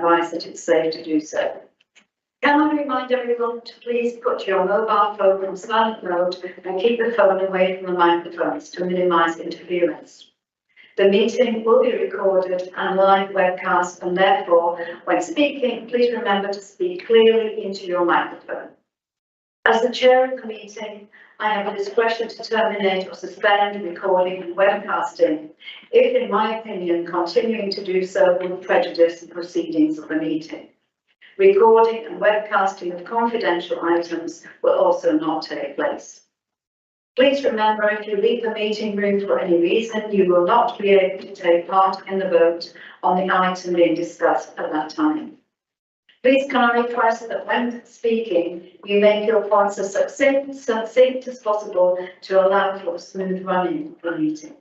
advise that it's safe to do so. Can I remind everyone to please put your mobile phone on silent mode and keep the phone away from the microphones to minimise interference. The meeting will be recorded and live webcast, and therefore, when speaking, please remember to speak clearly into your microphone. As the chair of the meeting, I have the discretion to terminate or suspend recording and webcasting if, in my opinion, continuing to do so will prejudice the proceedings of the meeting. Recording and webcasting of confidential items will also not take place. Please remember, if you leave the meeting room for any reason, you will not be able to take part in the vote on the item being discussed at that time. Please can I request that when speaking, you make your points as succinct as possible to allow for a smooth running of the meeting.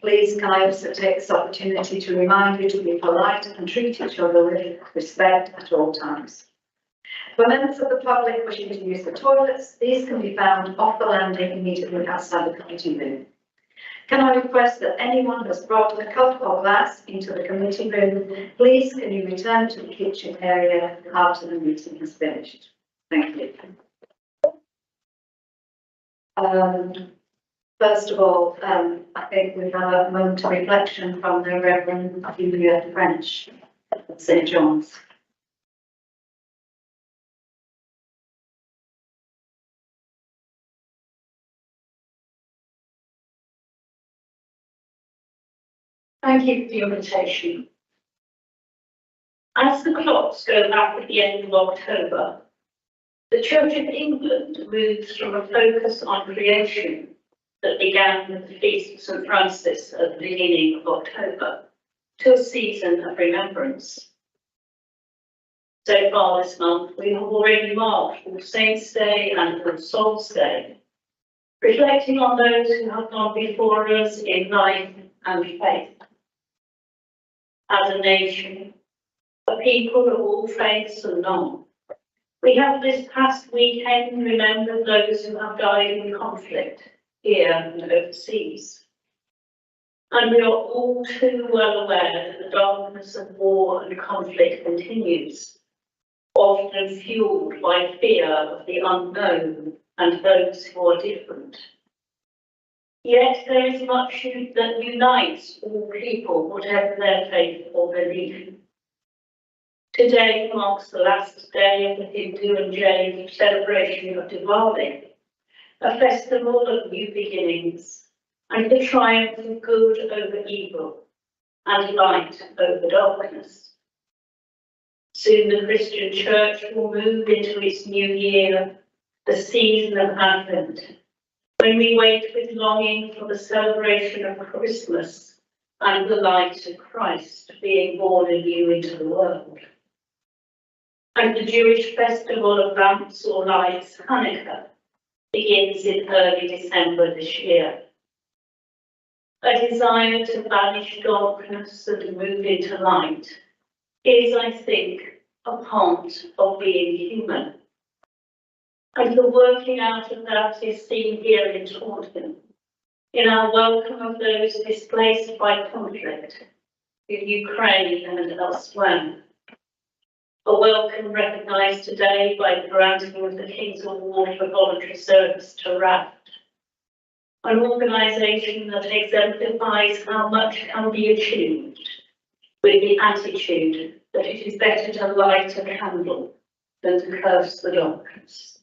Please can I also take this opportunity to remind you to be polite and treat each other with respect at all times. For members of the public wishing to use the toilets, these can be found off the landing immediately outside the committee room. Can I request that anyone who has brought a cup or glass into the committee room, please can you return to the kitchen area after the meeting has finished? Thank you. First of all, I think we have a moment of reflection from the Reverend Julia French at St. John's. Thank you for the invitation. As the clocks go back at the end of October, the Church of England moves from a focus on creation that began with the Feast of St. Francis at the beginning of October to a season of remembrance. So far this month, we have already marked All Saints' Day and All Souls' Day, reflecting on those who have gone before us in life and faith. As a nation, a people of all faiths and none, we have this past weekend remembered those who have died in conflict here and overseas. And we are all too well aware that the darkness of war and conflict continues, often fueled by fear of the unknown and those who are different. Yet there is much that unites all people, whatever their faith or belief. Today marks the last day of the Hindu and Jain celebration of Diwali, a festival of new beginnings and the triumph of good over evil and light over darkness. Soon the Christian Church will move into its new year, the season of Advent, when we wait with longing for the celebration of Christmas and the light of Christ being born anew into the world. And the Jewish festival of lamps or lights, Hanukkah, begins in early December this year. A desire to banish darkness and move into light is, I think, a part of being human. And the working out of that is seen here in Taunton, in our welcome of those displaced by conflict in Ukraine and elsewhere. A welcome recognised today by the granting of the King's Award for Voluntary Service to RAFT, an organisation that exemplifies how much can be achieved with the attitude that it is better to light a candle than to curse the darkness.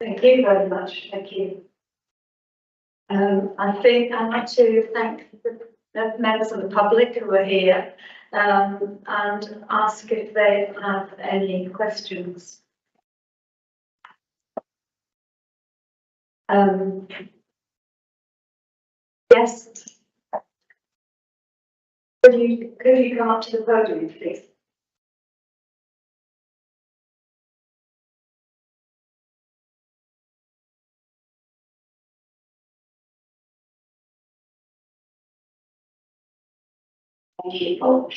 Thank you very much. Thank you. I think I'd like to thank the members of the public who are here and ask if they have any questions. Yes. Could you come up to the podium, please? People,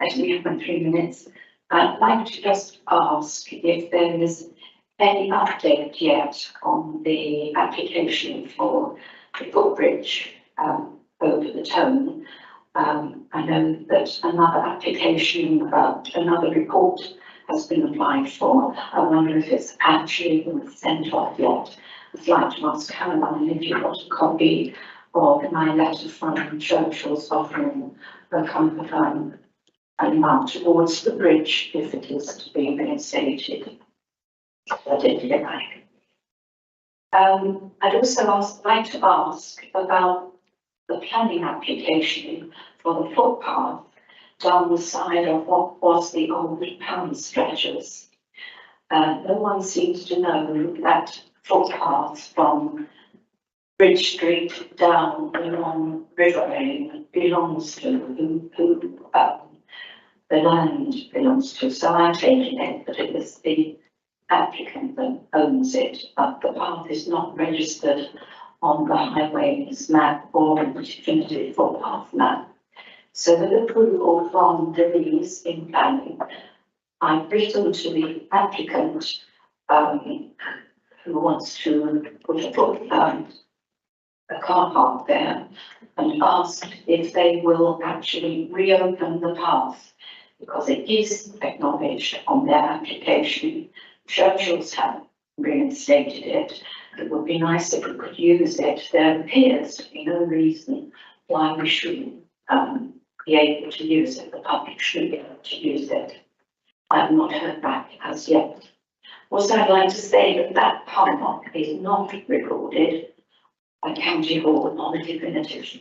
as we have 3 minutes, I'd like to just ask if there is any update yet on the application for the footbridge over the tone. I know that another application, another report has been applied for. I wonder if it's actually been sent off yet. I'd like to ask Caroline if you've got a copy of my letter from Churchill's offering a comfort amount towards the bridge if it is to be reinstated. But if you like. I'd also like to ask about the planning application for the footpath down the side of what was the old pound stretchers. No one seems to know that footpath from Bridge Street down along River Lane belongs to who the land belongs to. So I'm taking it that it is the applicant that owns it, but the path is not registered on the highways map or the definitive footpath map. So with approval from Denise in planning, I've written to the applicant who wants to put a car park there and asked if they will actually reopen the path because it is acknowledged on their application. Churchill's have reinstated it. It would be nice if we could use it. There appears to be no reason why we shouldn't be able to use it. The public should be able to use it. I have not heard back as yet. Also, I'd like to say that that park is not recorded by County Hall on a definitive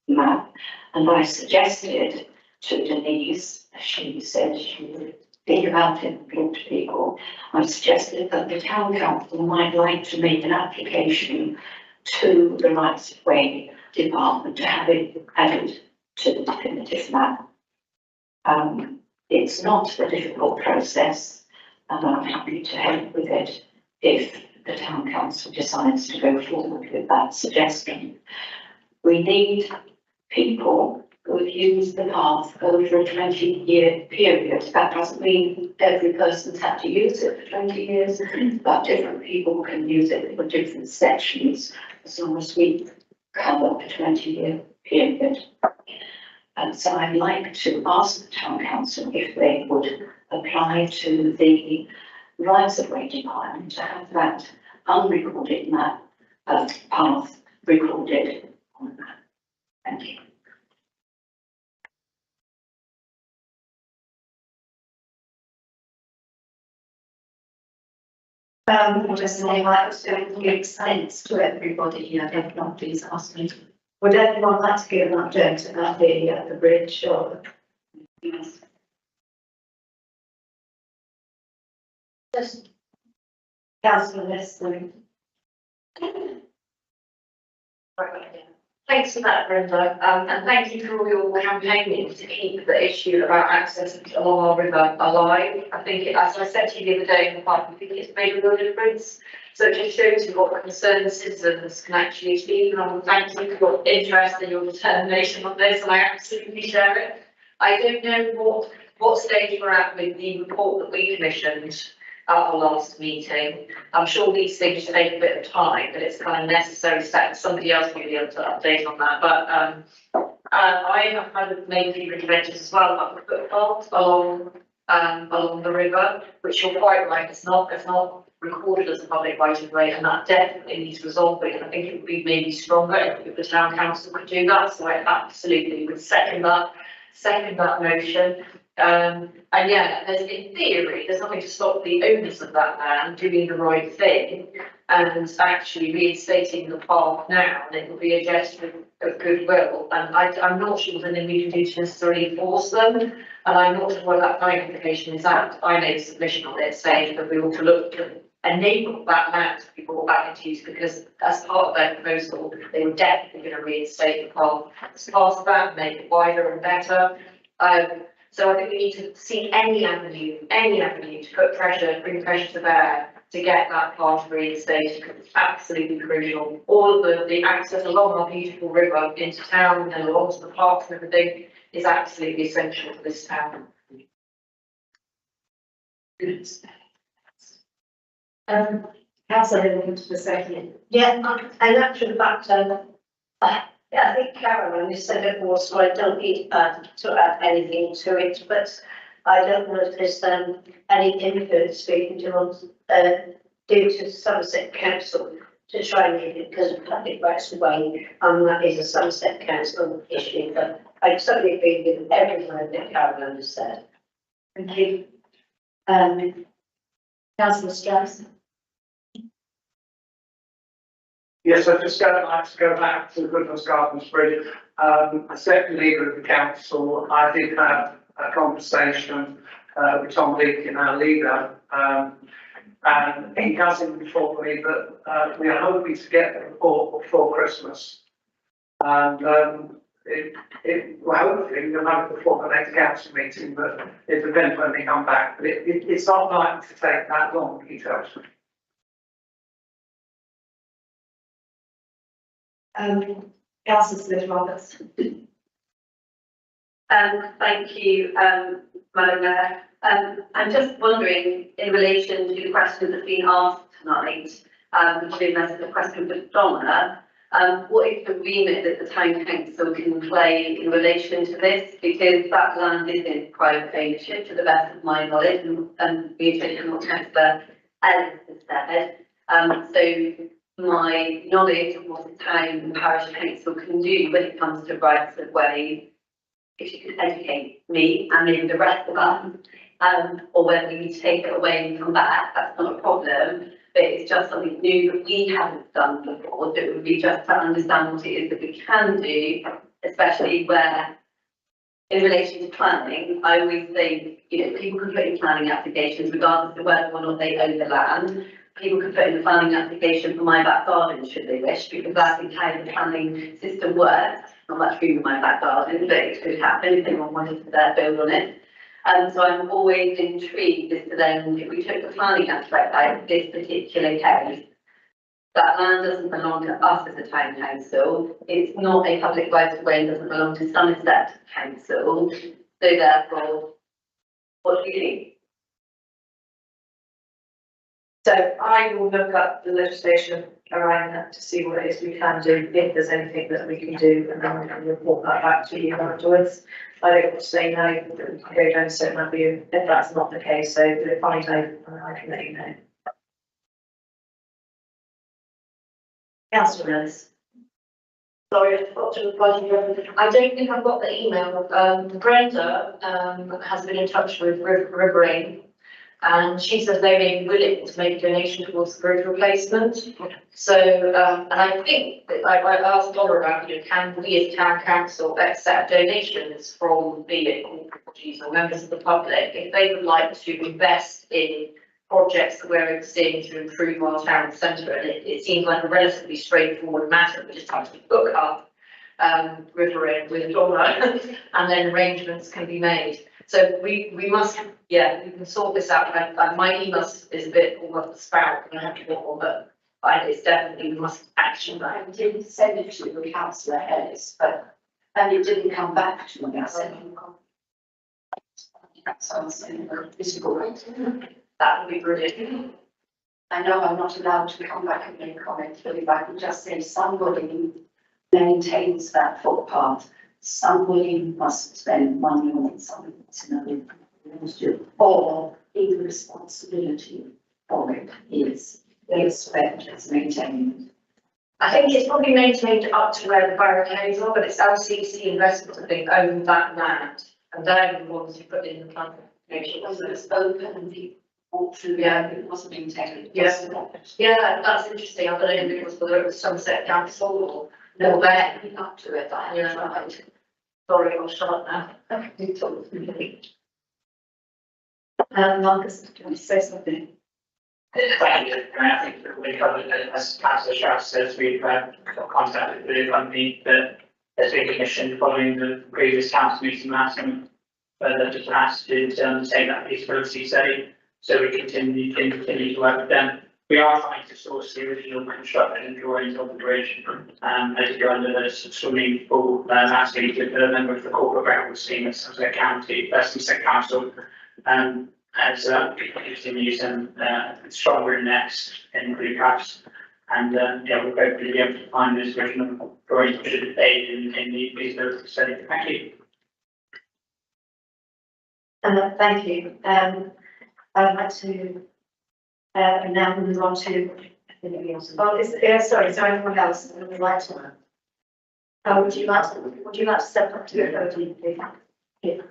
map, and I suggested to Denise, she said she would think about it and talk to people. I suggested that the town council might like to make an application to the rights of way department to have it added to the definitive map. It's not a difficult process, and I'm happy to help with it if the town council decides to go forward with that suggestion. We need people who have used the path over a 20-year period. That doesn't mean every person's had to use it for 20 years, but different people can use it for different sections as long as we cover a 20-year period. And so I'd like to ask the town council if they would apply to the rights of way department to have that unrecorded map path recorded on the map. Thank you. Just say like it makes sense to everybody here. If not, please ask me. Would anyone like to give an update about the bridge or? Yes. Just Councillor Leslie. Thanks for that, Brenda, and thank you for all your campaigning to keep the issue about access along our river alive. I think, as I said to you the other day in the park, I think it's made a real difference. So it just shows you what concerned citizens can actually achieve, and I want to thank you for your interest and your determination on this, and I absolutely share it. I don't know what stage we're at with the report that we commissioned at our last meeting. I'm sure these things take a bit of time, but it's kind of necessary step. Somebody else will be able to update on that. But I have kind of made a few interventions as well about the footpath along the river, which you're quite right, it's not recorded as a public right of way, and that definitely needs resolving. I think it would be maybe stronger if the town council could do that. So I absolutely would second that motion. And yeah, in theory, there's nothing to stop the owners of that land doing the right thing and actually reinstating the park now, and it will be a gesture of goodwill. And I'm not sure there's anything we can do to necessarily force them, and I'm not sure where that planning application is at. I made a submission on it saying that we ought to look to enable that land to be brought back into use, because as part of their proposal, they were definitely going to reinstate the park as part of that, make it wider and better. So I think we need to seek any avenue to put pressure, bring pressure to bear to get that part reinstated, because it's absolutely crucial. All of the access along our beautiful river into town and along to the parks and everything is absolutely essential for this town. Councillor into the second. Yeah, and actually back to Yeah, I think Caroline, you said it all, so I don't need to add anything to it, but I don't know if there's any input speaking to us due to Somerset Council to try and make it because of public rights of way, and that is a Somerset Council issue, but I totally agree with everything that Caroline has said. Thank you. Councillor Strauss. Yes, I'd just like to go back to Goodness Gardens Bridge. A second leader of the council, I did have a conversation with Tom Leakin, our leader, and he has informed me that we are hoping to get the report before Christmas. And well, hopefully we'll have it before the next council meeting, but it depends when they come back. But it's not likely to take that long, he tells me. Councillor Smith-Roberts. Thank you, Madam Mayor. I'm just wondering, in relation to the question that's been asked tonight, given as a question for Donna, what is the remit that the town council can play in relation to this? Because that land is in private ownership, to the best of my knowledge, and reiterating what Councillor Ellis has said. So my knowledge of what the town and parish council can do when it comes to rights of way, if you could educate me and maybe the rest of us, or whether you take it away and come back, that's not a problem. But it's just something new that we haven't done before. So it would be just to understand what it is that we can do, especially where, in relation to planning, I always say, you know, people can put in planning applications regardless of whether or not they own the land. People can put in a planning application for my back garden should they wish, because that's how the planning system works. Not much room in my back garden, but it could happen if anyone wanted to build on it. So I'm always intrigued as to then, if we took the planning aspect out of this particular case, that land doesn't belong to us as a town council. It's not a public right of way, it doesn't belong to Somerset Council. So therefore, what do you think? So I will look up the legislation around that to see what it is we can do, if there's anything that we can do, and then we can report that back to you afterwards. I don't want to say no, that we can go down certain avenue if that's not the case, so if I know, I can let you know. Councillor Ellis. Sorry, I forgot to reply to you. I don't think I've got the email. Brenda has been in touch with Riverine, and she says they may be willing to make a donation towards the bridge replacement. So, and I think that I asked Laura about, you know, can we as town council accept donations from, be it corporates or members of the public, if they would like to invest in projects that we're overseeing to improve our town centre. And it seems like a relatively straightforward matter. We just have to book up Riverine with Donna and then arrangements can be made. So we must, yeah, we can sort this out. My email is a bit all up the spout and I have to get on, but it's definitely, we must action that. I didn't send it to the councillor Ellis, but, and it didn't come back to me. I said, That would be brilliant. I know I'm not allowed to come back and make comments, but if I could just say somebody maintains that footpath, somebody must spend money on something that's in or the responsibility for it is spent as maintaining. I think it's probably maintained up to where the barricades are, but it's LCC Investment, I think, own that land. And they're the ones who put in the plan. It was open and people walked through, Yeah. it wasn't maintained. Yes. Yeah, that's interesting. I don't know if it was whether it was Somerset Council or no, there. Up to it, I Yeah. tried. Sorry, I'll shut up now. Marcus, do you want to say something? Thank you. I think that we covered it, as Councillor Strauss says, we've got contacted with the company that has been commissioned following the previous council meeting last month. That just asked to take that feasibility study, so we continue to work with them. We are trying to source the original construction drawings of the bridge, as you go under the swimming pool last week with a member of the corporate records team at Somerset Somerset Council. As we continue some stronger next in blue caps. And, yeah, we'll hopefully be able to find this original drawing which is aid in the feasibility study. Thank you. Thank you. I'd like to, now move on to, oh, sorry, anyone else that would like to? Would you like to step up to the podium, please? Yeah.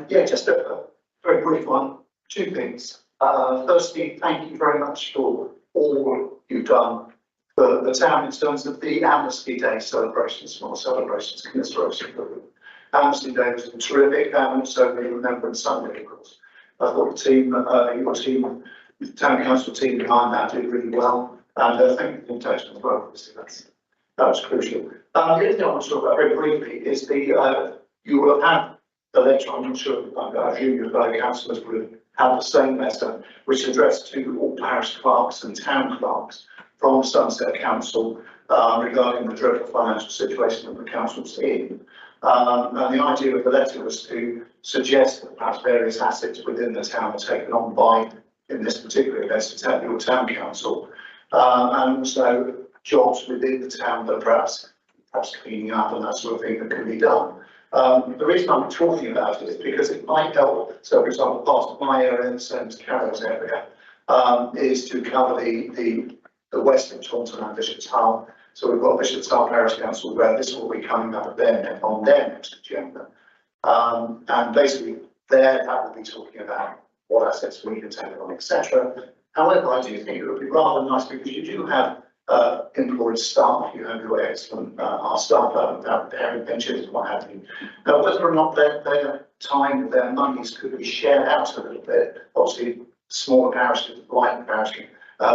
Yeah, just a very brief one. Two things. Firstly, thank you very much for all you've done for the town in terms of the Amnesty Day celebrations, small celebrations, commemoration. Amnesty Day was terrific, and also the Remembrance Sunday, of course. I thought the team, your team, the town council team behind that did really well, and thank you for the invitation as well. Obviously, that was crucial. The other thing I want to talk about very briefly is the you will have had the letter. I'm not sure. I assume your fellow councillors would have had the same letter, which is addressed to all parish clerks and town clerks from Somerset Council regarding the dreadful financial situation that the council's in. And the idea of the letter was to suggest that perhaps various assets within the town are taken on by, in this particular case, your town council, and also jobs within the town that perhaps cleaning up and that sort of thing that can be done. The reason I'm talking about it is because it might help. So, for example, part of my area, the same as Carol's area, is to cover the west of Taunton and Bishop's Hull. So we've got Bishop's Hull Parish Council where this will be coming up on their next agenda. And basically there that will be talking about what assets we can take on, etc. However, I do think it would be rather nice because you do have employed staff, you have your excellent our staff out there in benches and what have you. Now, whether or not their time, their monies could be shared out a little bit, obviously smaller parishes like the parish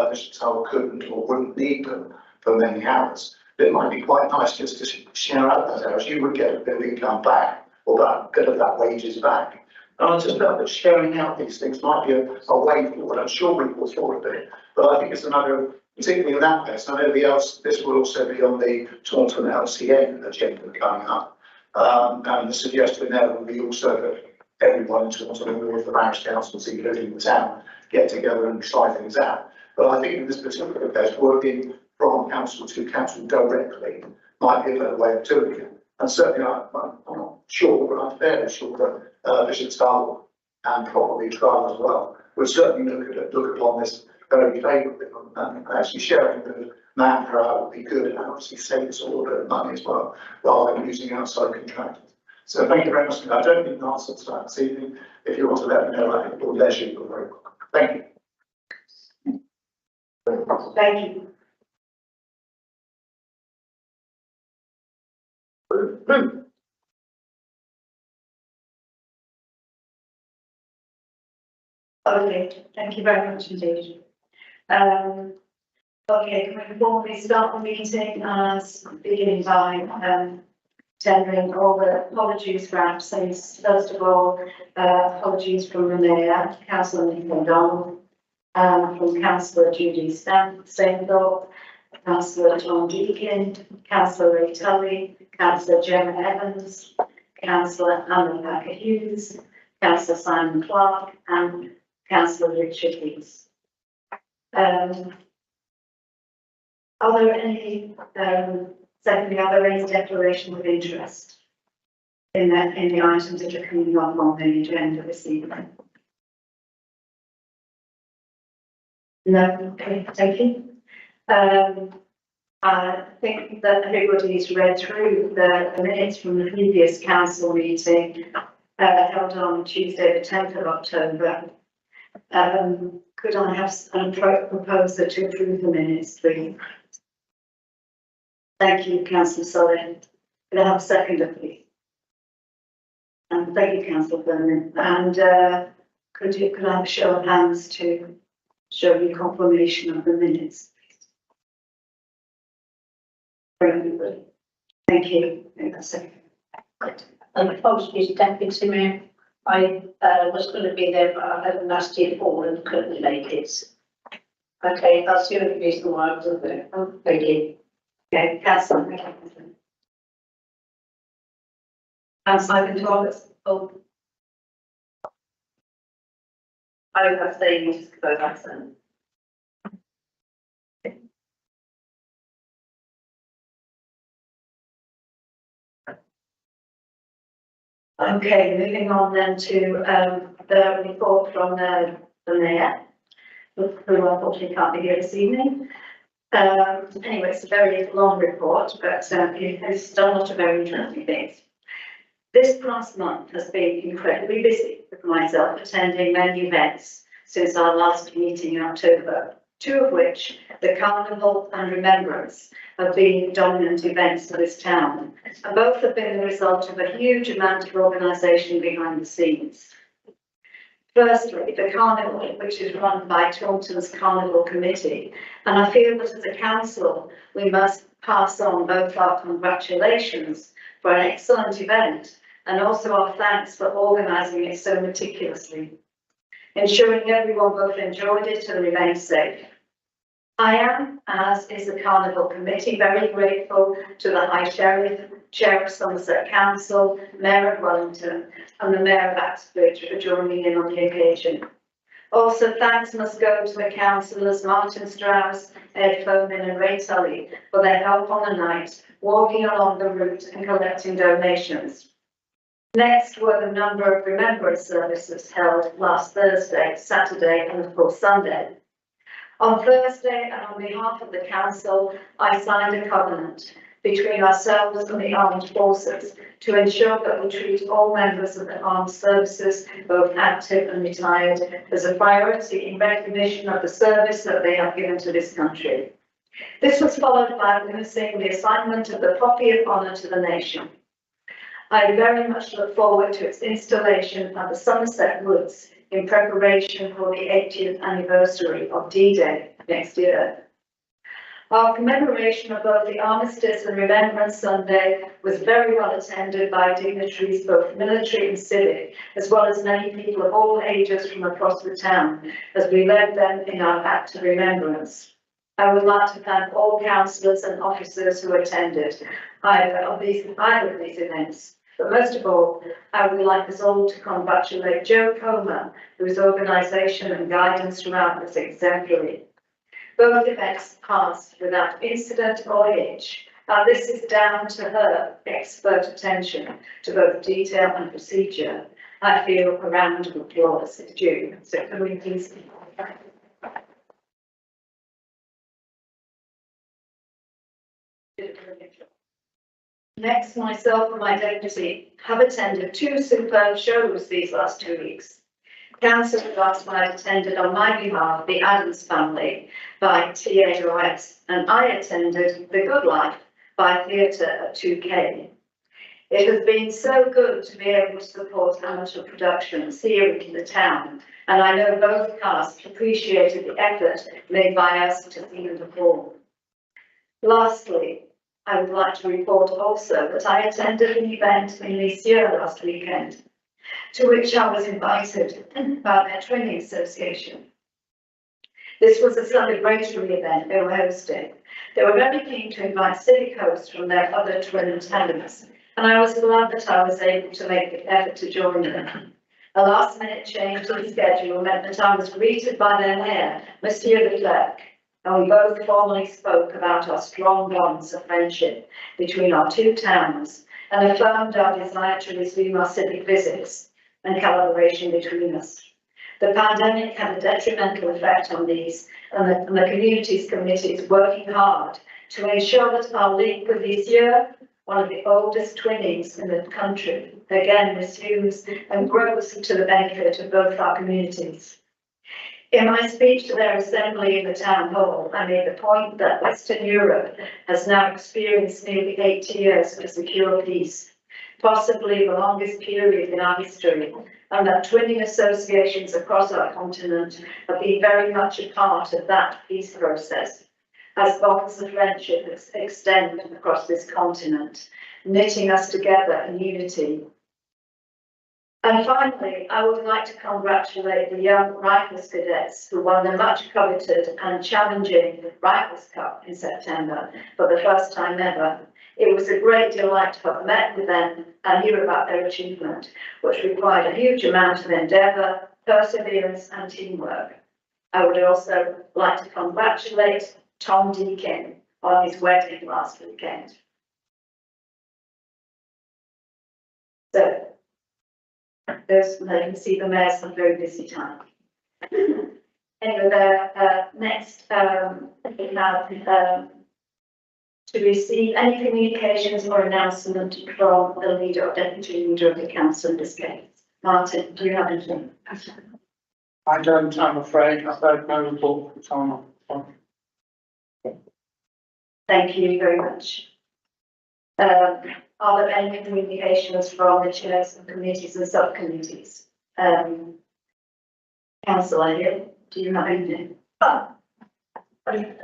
Bishop's Hull couldn't or wouldn't need them for many hours. It might be quite nice just to share out those hours. You would get a bit of income back, or that bit of that wages back. And I just felt that sharing out these things might be a way forward. I'm sure we will thought of it, but I think it's another, particularly in that case. I know this will also be on the Taunton LCN agenda coming up. And the suggestion there will be also that everyone in Taunton and all of the parish councils, including the town, get together and try things out. But I think in this particular case, working from council to council directly might be a better way of doing it. And certainly, I'm not sure, but I'm fairly sure that Bishop's Hull and probably Trial as well would certainly look upon this very favourably, and actually sharing the manpower would be good, and obviously save us all a bit of money as well, rather than using outside contractors. So thank you very much. I don't need an answer to that this evening. If you want to let me know, I think your leisure, you're very welcome. Thank you. Thank you. Okay, thank you very much indeed. Okay, can we formally start the meeting as beginning by tendering all the apologies for absence. First of all, apologies from the Mayor, Councillor Nick O'Donnell, from Councillor Judy Stainthorpe, Councillor Tom Deakin, Councillor Ray Tully, Councillor Gemma Evans, Councillor Anna Packer Hughes, Councillor Simon Clark, and Councillor Richard Heath. Are there any, secondly, are there any declaration of interest in the items that are coming up on the agenda this evening? No, okay, thank you. I think that everybody's read through the minutes from the previous council meeting held on Tuesday, the 10th of October. Could I have a proposer to approve the minutes, please? Thank you, Councillor Solly. Could I have a seconder, please? And thank you, Councillor Burnham. And could I have a show of hands to show you confirmation of the minutes? Thank you. Apologies, Deputy Mayor. I was going to be there, but I had a nasty fall and couldn't make it. Okay, that's the only reason why I wasn't there. Thank you. Okay, Councillor. And Simon Thomas. Oh. I would have said you just go back then. Okay, moving on then to the report from the mayor, who unfortunately can't be here this evening. Anyway, it's a very long report, but it's done a lot of very interesting things. This past month has been incredibly busy for myself, attending many events since our last meeting in October, two of which, the Carnival and Remembrance, have been dominant events for this town, and both have been the result of a huge amount of organisation behind the scenes. Firstly, the Carnival, which is run by Taunton's Carnival Committee, and I feel that as a council, we must pass on both our congratulations for an excellent event and also our thanks for organising it so meticulously, ensuring everyone both enjoyed it and remained safe. I am, as is the Carnival Committee, very grateful to the High Sheriff, Chair of Somerset Council, Mayor of Wellington, and the Mayor of Axbridge for joining in on the occasion. Also, thanks must go to the councillors Martin Strauss, Ed Fomin and Ray Tully for their help on the night, walking along the route and collecting donations. Next were the number of remembrance services held last Thursday, Saturday, and of course Sunday. On Thursday, and on behalf of the council, I signed a covenant between ourselves and the armed forces to ensure that we treat all members of the armed services, both active and retired, as a priority in recognition of the service that they have given to this country. This was followed by witnessing the assignment of the Poppy of Honour to the nation. I very much look forward to its installation at the Somerset Woods in preparation for the 80th anniversary of D-Day next year. Our commemoration of both the Armistice and Remembrance Sunday was very well attended by dignitaries, both military and civic, as well as many people of all ages from across the town, as we led them in our act of remembrance. I would like to thank all councillors and officers who attended either of these events. But most of all, I would like us all to congratulate Joe Comer, whose organisation and guidance throughout was exemplary. Both events passed without incident or hitch, and this is down to her expert attention to both detail and procedure. I feel a round of applause is due. So can we please? Next, myself and my deputy have attended two superb shows these last 2 weeks. Council last night attended on my behalf the Addams Family by TAOS, and I attended The Good Life by Theatre at 2K. It has been so good to be able to support amateur productions here in the town, and I know both casts appreciated the effort made by us to see them perform. Lastly, I would like to report also that I attended an event in Lisieux last weekend, to which I was invited by their training association. This was a celebratory event they were hosting. They were very keen to invite civic hosts from their other twin talents, and I was glad that I was able to make the effort to join them. A last-minute change in the schedule meant that I was greeted by their mayor, Monsieur Leclerc, and we both formally spoke about our strong bonds of friendship between our two towns and affirmed our desire to resume our civic visits and collaboration between us. The pandemic had a detrimental effect on these, and the Communities Committee is working hard to ensure that our link with Lisieux, one of the oldest twinnings in the country, again resumes and grows to the benefit of both our communities. In my speech to their assembly in the town hall, I made the point that Western Europe has now experienced nearly 80 years of secure peace, possibly the longest period in our history, and that twinning associations across our continent have been very much a part of that peace process, as bonds of friendship extend across this continent, knitting us together in unity. And finally, I would like to congratulate the young Rifles cadets who won the much coveted and challenging Rifles Cup in September for the first time ever. It was a great delight to have met with them and hear about their achievement, which required a huge amount of endeavour, perseverance and teamwork. I would also like to congratulate Tom Deakin on his wedding last weekend. So, there's, you can see the mayor's had a very busy time. Anyway, next, we have, to receive any communications or announcement from the leader or deputy leader of the council in this case. Martin, do you have anything? I don't, I'm afraid, I've heard no report from Tom. Thank you very much. Are there any communications from the chairs of committees and subcommittees? Councillor Hill, do you have anything?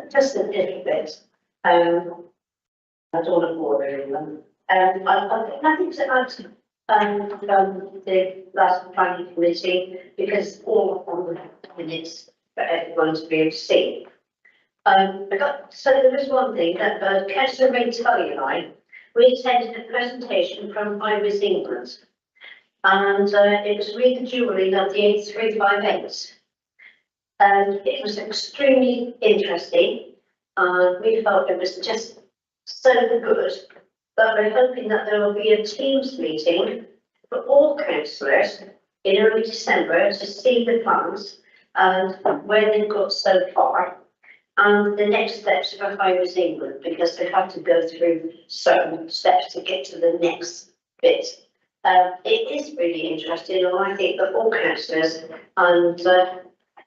Just a little bit. I don't want to bore everyone. Nothing to add from the last planning committee because all of the minutes for everyone to be able to see. So there was one thing that Councillor Ray Tully and I, we attended a presentation from Iris England, and it was Read the Jewellery of the 835 and it was extremely interesting. We felt it was just so good that we're hoping that there will be a Teams meeting for all councillors in early December to see the plans and where they've got so far and the next steps for Iris England, because they have to go through certain steps to get to the next bit. It is really interesting, and I think that all councillors and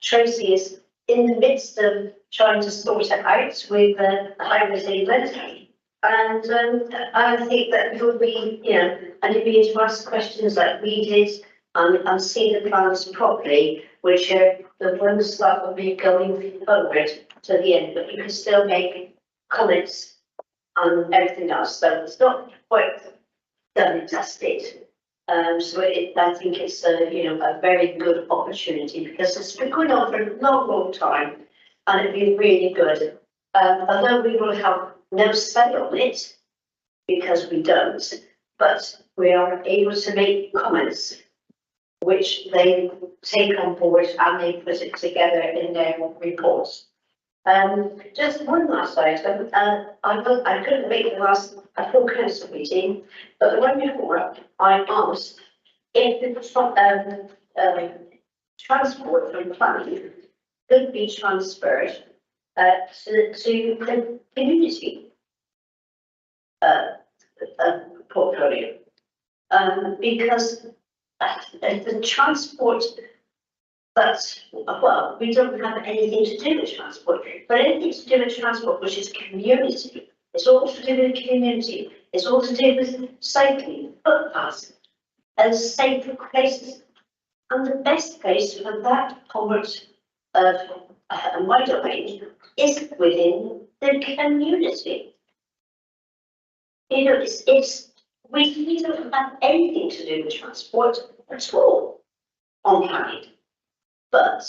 Tracy is in the midst of trying to sort it out with Iris England. And I think that you'll be, and you'll be able to ask questions like we did and see the plans properly, which are the ones that will be going forward to the end, but you can still make comments on everything else. So it's not quite done and dusted. So I think it's a very good opportunity because it's been going on for a long time and it'd be really good. Although we will have no say on it because we don't, but we are able to make comments which they take on board and they put it together in their reports. Just one last item. I couldn't make the last full council meeting, but the one before I asked if the transport from planning could be transferred to the community portfolio, because the transport. Well, we don't have anything to do with transport, but anything to do with transport, which is community, it's all to do with community, it's all to do with cycling, footpaths, and safer places. And the best place for that part of my domain is within the community. We don't have anything to do with transport at all on planning. But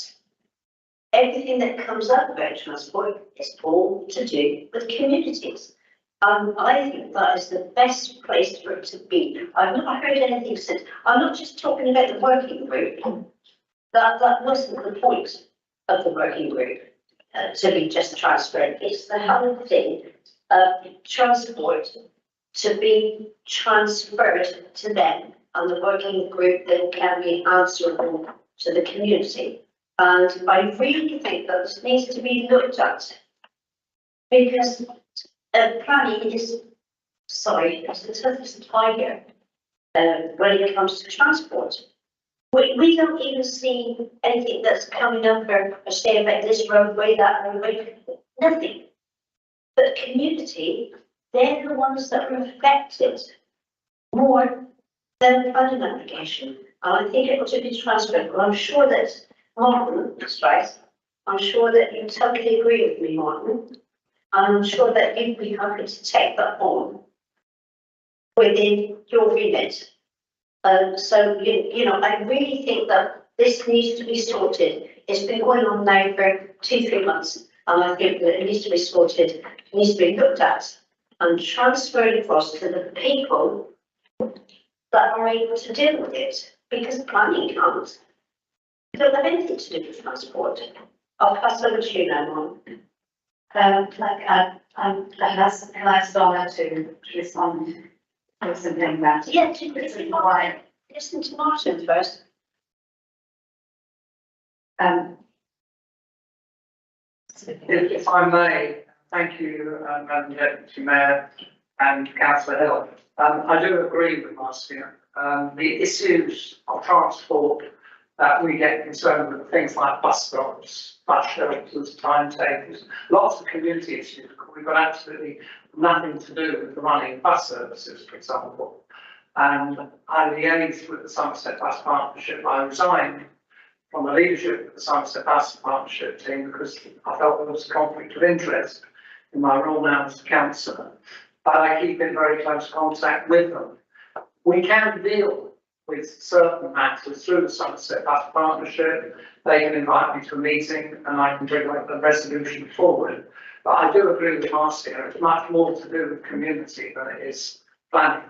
everything that comes up about transport is all to do with communities. I think that is the best place for it to be. I've not heard anything since. I'm not just talking about the working group. That wasn't the point of the working group, to be just transferred. It's the whole thing of transport to be transferred to them, and the working group then can be answerable to the community. And I really think that this needs to be looked at because planning is, it's the toughest tiger when it comes to transport. We don't even see anything that's coming up or saying about this roadway, that roadway, nothing. But community, they're the ones that are affected more than the planning application. And I think it ought to be transferred. Well, I'm sure that Martin is right. I'm sure that you totally agree with me, Martin. And I'm sure that you'd be happy to take that on within your remit. So, I really think that this needs to be sorted. It's been going on now for 2-3 months. And I think that it needs to be sorted, it needs to be looked at. and transfer it across to the people that are able to deal with it, because planning can't. They don't have anything to do with transport. I'll pass over to you now, Mum. Can I start to respond to something that? Yeah, listen to Martin first. If I may, thank you, Madam Deputy Mayor and Councillor Hill. I do agree with Marcia. The issues of transport that we get concerned with, things like bus stops, bus shelters, timetables, lots of community issues. We've got absolutely nothing to do with the running of bus services, for example. And I liaised with the Somerset Bus Partnership. I resigned from the leadership of the Somerset Bus Partnership team because I felt there was a conflict of interest in my role now as councillor. But I keep in very close contact with them. We can deal with certain matters through the Somerset Bus Partnership. They can invite me to a meeting and I can bring a resolution forward. But I do agree with Marcia, it's much more to do with community than it is planning.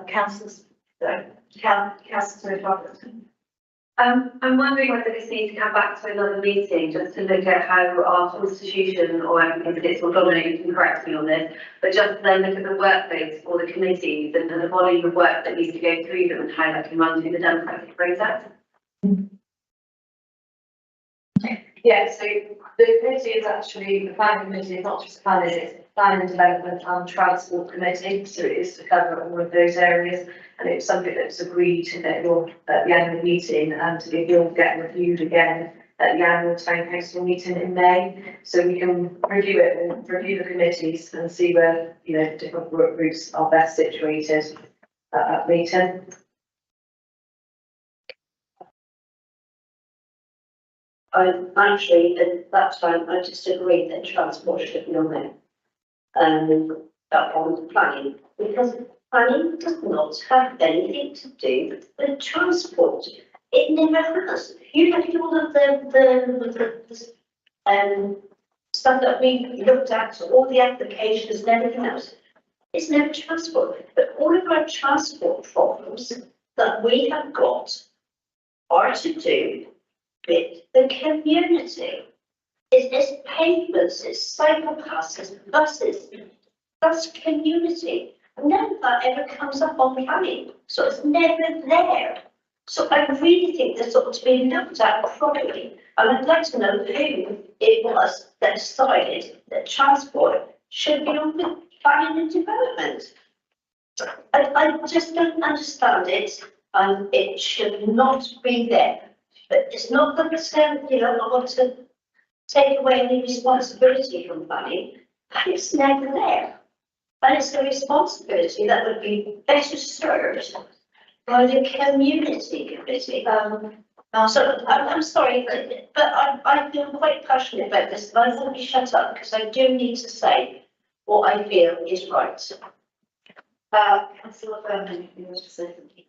Councillor Robertson. I'm wondering whether this needs to come back to another meeting, just to look at how our constitution, or if it's autonomy, you can correct me on this, but just to then look at the workloads for the committees and the volume of work that needs to go through them and how that can run through the democratic process. Yeah, so the committee is actually, the planning committee is not just planning, it's planning, development and transport committee, so it is to cover all of those areas. And it's something that's agreed at the annual meeting, and it'll get reviewed again at the annual town council meeting in May. So we can review it and review the committees and see where, different work groups are best situated at that meeting. Actually, at that time, I disagreed that transport should be on there. On the planning, because planning does not have anything to do with transport. It never has. You look at all of the stuff that we looked at, all the applications and everything else. It's never transport. But all of our transport problems that we have got are to do with the community. It's pavements, it's cycle passes, buses. That's community. None of that ever comes up on planning, so it's never there. So I really think this ought to be looked at properly, and I'd like to know who it was that decided that transport should be on with planning and development. I just don't understand it, and it should not be there. But it's not that I want to take away any responsibility from planning, but it's never there. And it's a responsibility that would be better served by the community committee. So I'm sorry, but I feel quite passionate about this, and I won't be shut up because I do need to say what I feel is right. Councillor Vernon, you want to say something?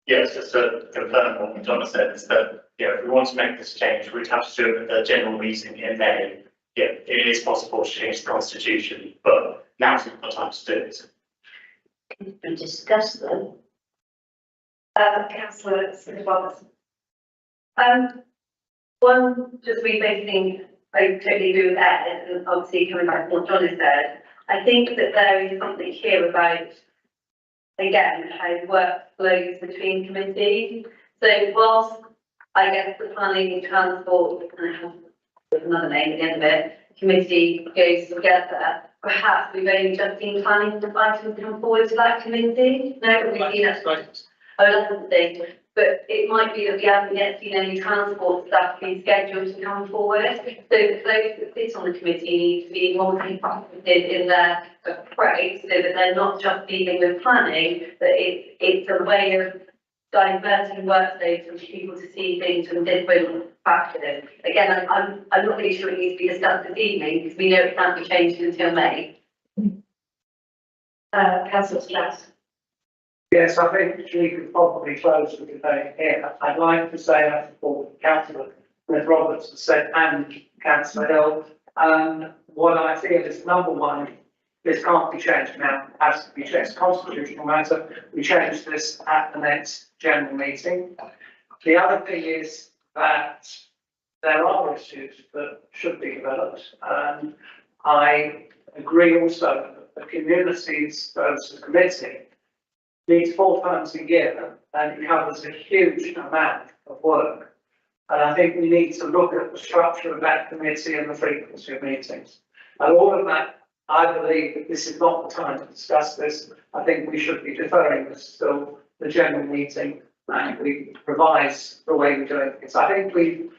Yes, just to confirm what John said, is that, if we want to make this change, we'd have to do it at the general meeting in May. Yeah, it is possible to change the constitution, but now's not the time to do it. And discuss them. Councillor Robertson. One, just revisiting, I totally agree with that, and obviously coming back to what John has said, I think that there is something here about, again, how work flows between committees. So whilst I guess the planning, transport, and another name at the end of it, committee goes together, perhaps we've only just seen planning items come forward to that committee. No, we've seen that. Oh, that's the thing. But it might be that we haven't yet seen any transport stuff being scheduled to come forward. So those that sit on the committee need to be more compacted in their approach, so that they're not just dealing with planning, but it's a way of diverting workloads from people to see things from different factors. Again, I'm not really sure it needs to be discussed this evening because we know it can't be changed until May. Councillor Strauss. Yes, I think we could probably close the debate here. I'd like to say I support Councillor Smith Roberts has said and Councillor Hill. What I feel is number one, this can't be changed now, it has to be changed. Constitutional matter, we change this at the next general meeting. The other thing is that there are issues that should be developed. I agree also that the community services committee meets 4 times a year and it covers a huge amount of work. And I think we need to look at the structure of that committee and the frequency of meetings. And all of that, I believe that this is not the time to discuss this. I think we should be deferring this till the general meeting and we revise the way we're doing things. I think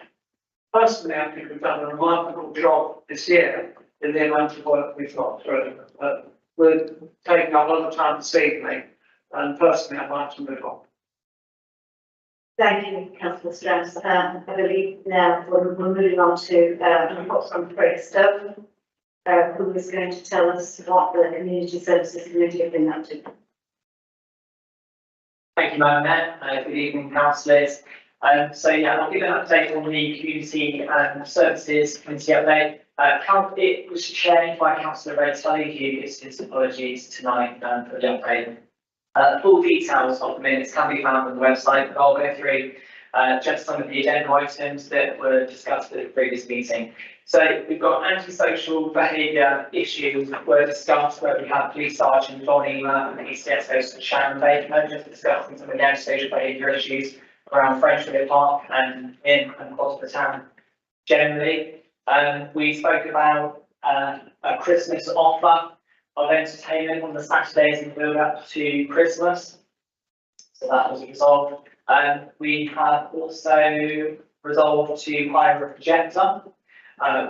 personally, I think we've done a remarkable job this year in the amount of work we've got through. We're taking a lot of time this evening. And personally, I'd like to move on. Thank you, Councillor Strauss. I believe now we're moving on to reports from Craig Stone, who is going to tell us what the Community Services Committee have been up to. Thank you, Madam Mayor. Good evening, councillors. So yeah, I'll give an update on the Community Services Committee update. It was chaired by Councillor Ray Tully, who gives his apologies tonight for the update. Full details of the minutes can be found on the website, but I'll go through just some of the agenda items that were discussed at the previous meeting. So we've got antisocial behaviour issues that were discussed, where we have Police Sergeant John Eamer and ECS host Sharon Baker just discussing some of the antisocial behaviour issues around Frenchville Park and in and across the town generally. We spoke about a Christmas offer of entertainment on the Saturdays in build up to Christmas. So that was resolved. We have also resolved to hire a projector,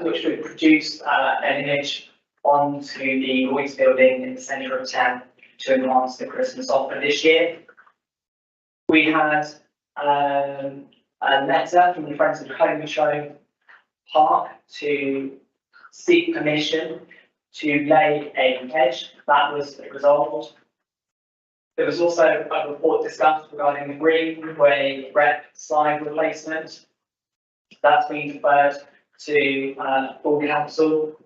which would produce an image onto the Lloyd's building in the centre of town to enhance the Christmas offer this year. We had a letter from the Friends of Home Show Park to seek permission to lay a hedge. That was resolved. There was also a report discussed regarding the Greenway Rep slide replacement. That's been deferred to full council.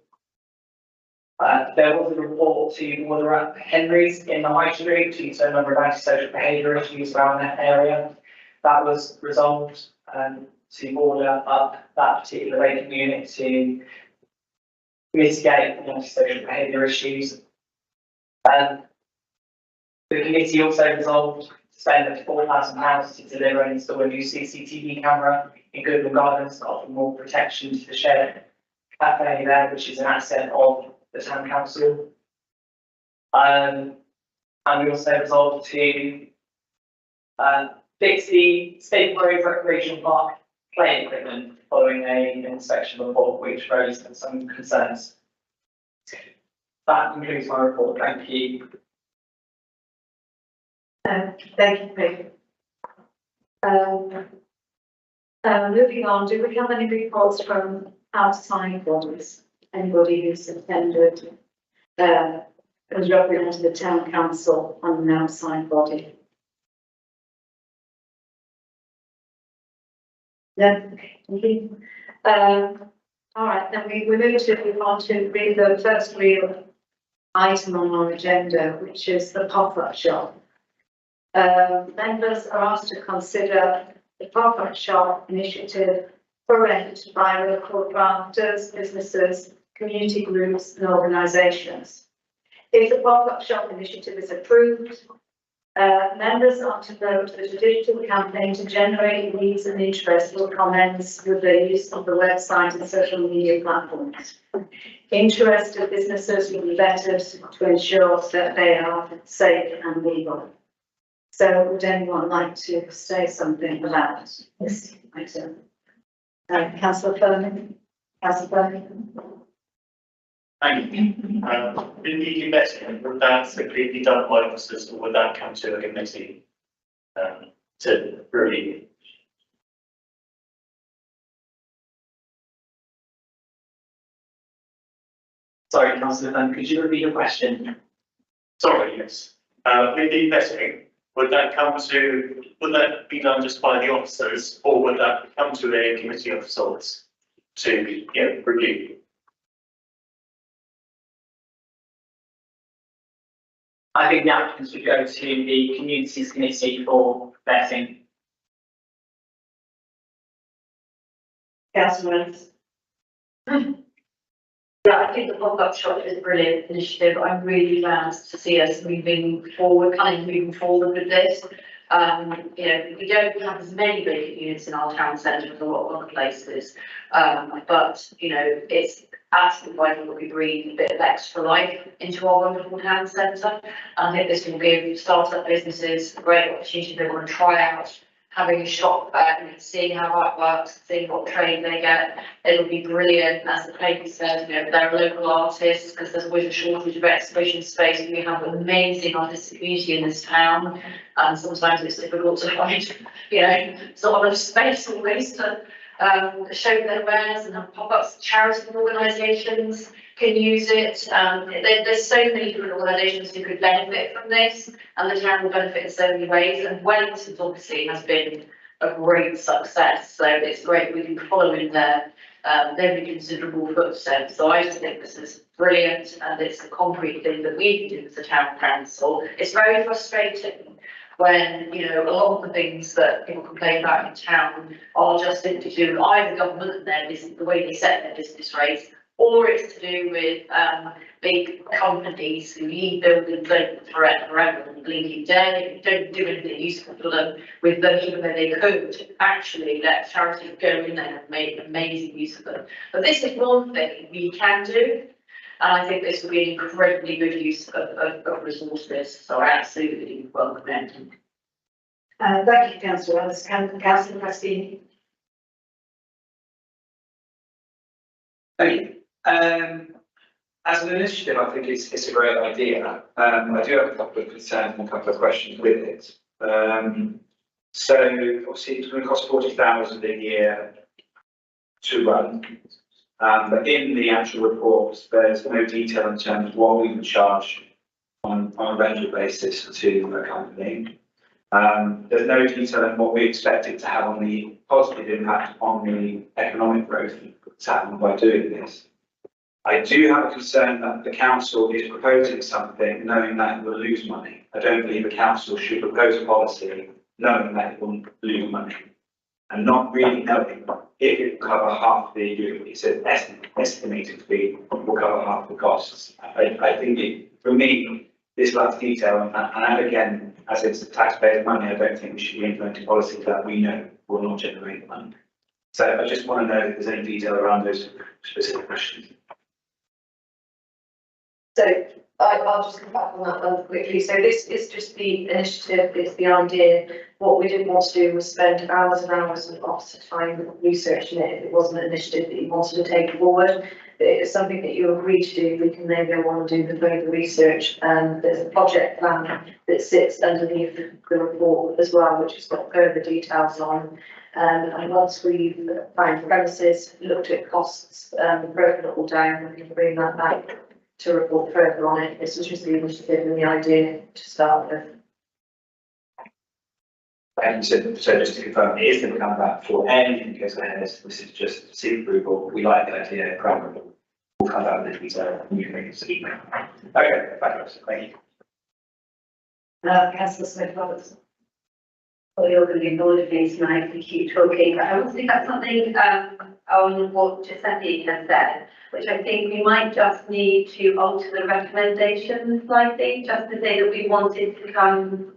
There was a report to order up Henry's in the High Street due to a number of antisocial behaviour issues around that area. That was resolved to order up that particular vacant unit to mitigate the antisocial behaviour issues. The committee also resolved to spend £4,000 to deliver and install a new CCTV camera in Goodman Gardens to offer more protection to the Shed Cafe there, which is an asset of the Town Council. And we also resolved to fix the State Grove Recreation Park play equipment following an inspection report which raised some concerns. That concludes my report. Thank you. Thank you, Craig. Moving on, do we have any reports from outside bodies? Anybody who's attended, who's represented the Town Council on an outside body? No, thank you. All right, then we move on to read the first real item on our agenda, which is the pop-up shop. Members are asked to consider the pop-up shop initiative for rent by local crafters, businesses, community groups and organisations. If the pop-up shop initiative is approved, members are to vote that a digital campaign to generate leads and interest will commence with the use of the website and social media platforms. Interested businesses will be vetted to ensure that they are safe and legal. So would anyone like to say something about this item? Councillor Furman? Councillor Furman? Thank you. In the investment, would that simply be done by officers or would that come to a committee to review? Sorry, Councillor Furman, could you repeat your question? Sorry, yes. With the investing, would that be done just by the officers, or would that come to a committee of sorts to, review? I think the applicants would go to the communities committee for vetting. Councillor Yeah, I think the pop-up shop is a brilliant initiative. I'm really glad to see us moving forward with this. We don't have as many vacant units in our town centre as a lot of other places. But it's absolutely vital that we breathe a bit of extra life into our wonderful town centre. I think this will give start-up businesses a great opportunity. They want to try out having a shop there, seeing how that works, seeing what trade they get. It'll be brilliant, as the paper said, they're local artists, because there's always a shortage of exhibition space. We have an amazing artistic community in this town, and sometimes it's difficult to find, sort of space always to show their wares and have pop-ups. Charitable organisations can use it. There's so many different organisations who could benefit from this, and the town will benefit in so many ways. And Wellington's obviously has been a great success, so it's great we can follow in their very considerable footsteps. So I just think this is brilliant, and it's a concrete thing that we can do as a town council. It's very frustrating when, a lot of the things that people complain about in town are just simply to do with either government and their business, the way they set their business rates, or it's to do with big companies who leave buildings open forever and blinking dead, don't do anything useful for them with them, even though they could actually let charities go in there and make amazing use of them. But this is one thing we can do, and I think this will be an incredibly good use of resources, so I absolutely welcome it. Thank you, Councillor Ellis. Councillor Preston. Thank you. As an initiative, I think it's a great idea. I do have a couple of concerns and a couple of questions with it. So obviously it's going to cost 40,000 a year to run. But in the actual report, there's no detail in terms of what we would charge on a rental basis to a company. There's no detail on what we expect it to have on the positive impact on the economic growth that's happened by doing this. I do have a concern that the council is proposing something knowing that it will lose money. I don't believe a council should propose a policy knowing that it will lose money and not really knowing if it will cover half the, it's an estimated fee, will cover half the costs. I think for me, this lacks detail on that, and again, as it's the taxpayers' money, I don't think we should be implementing policies that we know will not generate money. So I just want to know if there's any detail around those specific questions. So I'll just come back on that one quickly. So this is just the initiative, it's the idea. What we didn't want to do was spend hours and hours of officer time researching it if it wasn't an initiative that you wanted to take forward. It's something that you agree to do, we can then go on and do the further research. And there's a project plan that sits underneath the report as well, which has got further details on. And once we've found premises, looked at costs, broken it all down, we can bring that back to report further on it. This was just the initiative and the idea to start with. And so just to confirm, it is going to come back for anything that goes ahead. This is just seek approval. We like the idea. We'll come back with the detail. You can make a decision. Okay, fabulous. Thank you. Councillor Smith-Robertson. Well, you're going to be bored of me tonight if we keep talking, but I want to pick up something on what Giuseppe has said, which I think we might just need to alter the recommendation slightly, just to say that we wanted to come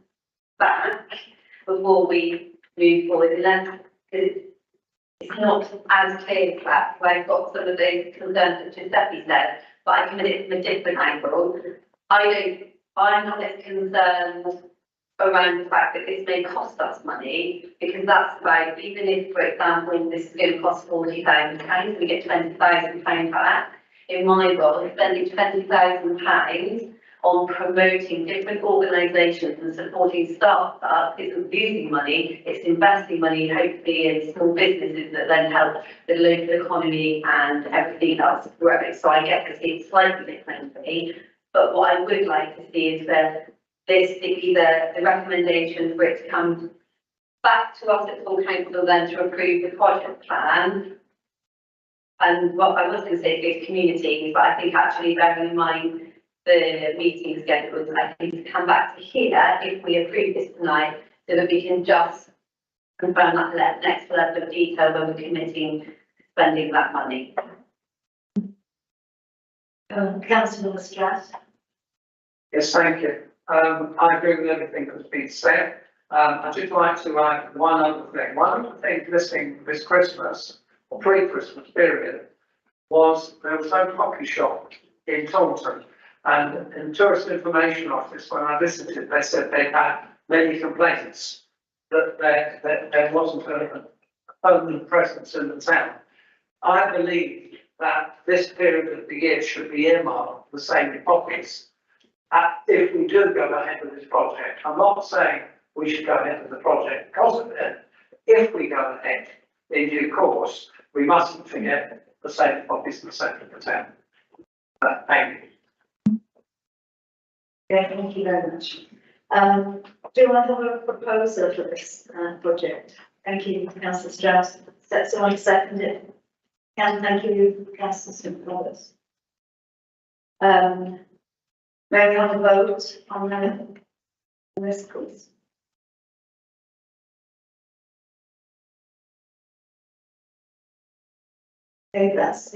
back before we move forward. And then it's not as clear as that, so I've got some of those concerns that Giuseppe said, but I come at it from a different angle. I'm not as concerned around the fact that this may cost us money, because that's right. Even if, for example, this is going to cost £40,000, we get £20,000 back. In my world, spending £20,000 on promoting different organisations and supporting startups isn't losing money, it's investing money hopefully in small businesses that then help the local economy and everything else grow. So I get to see it slightly differently, but what I would like to see is that basically the recommendation for it to come back to us at full council then to approve the project plan. And what I was going to say is communities, but I think actually bearing in mind the meeting schedules, I think to come back to here if we approve this tonight, so that we can just confirm that next level of detail when we're committing spending that money. Councillor Strath. Yes, thank you. I agree with everything that's been said. I'd just like to add one other thing. One of the things missing this Christmas, or pre-Christmas period, was there was no coffee shop in Taunton. And in the Tourist Information Office, when I visited, they said they had many complaints that there wasn't a permanent presence in the town. I believe that this period of the year should be earmarked for the same coffees. If we do go ahead with this project, I'm not saying we should go ahead with the project because of it. If we go ahead in due course, we mustn't forget the same coffees in the centre of the town. Thank you. Yeah, thank you very much. Do I have a proposal for this project? Thank you, Councillor Strauss. Someone second it? Thank you, Councillor St Roberts. May we have a vote on this, please? Okay, that's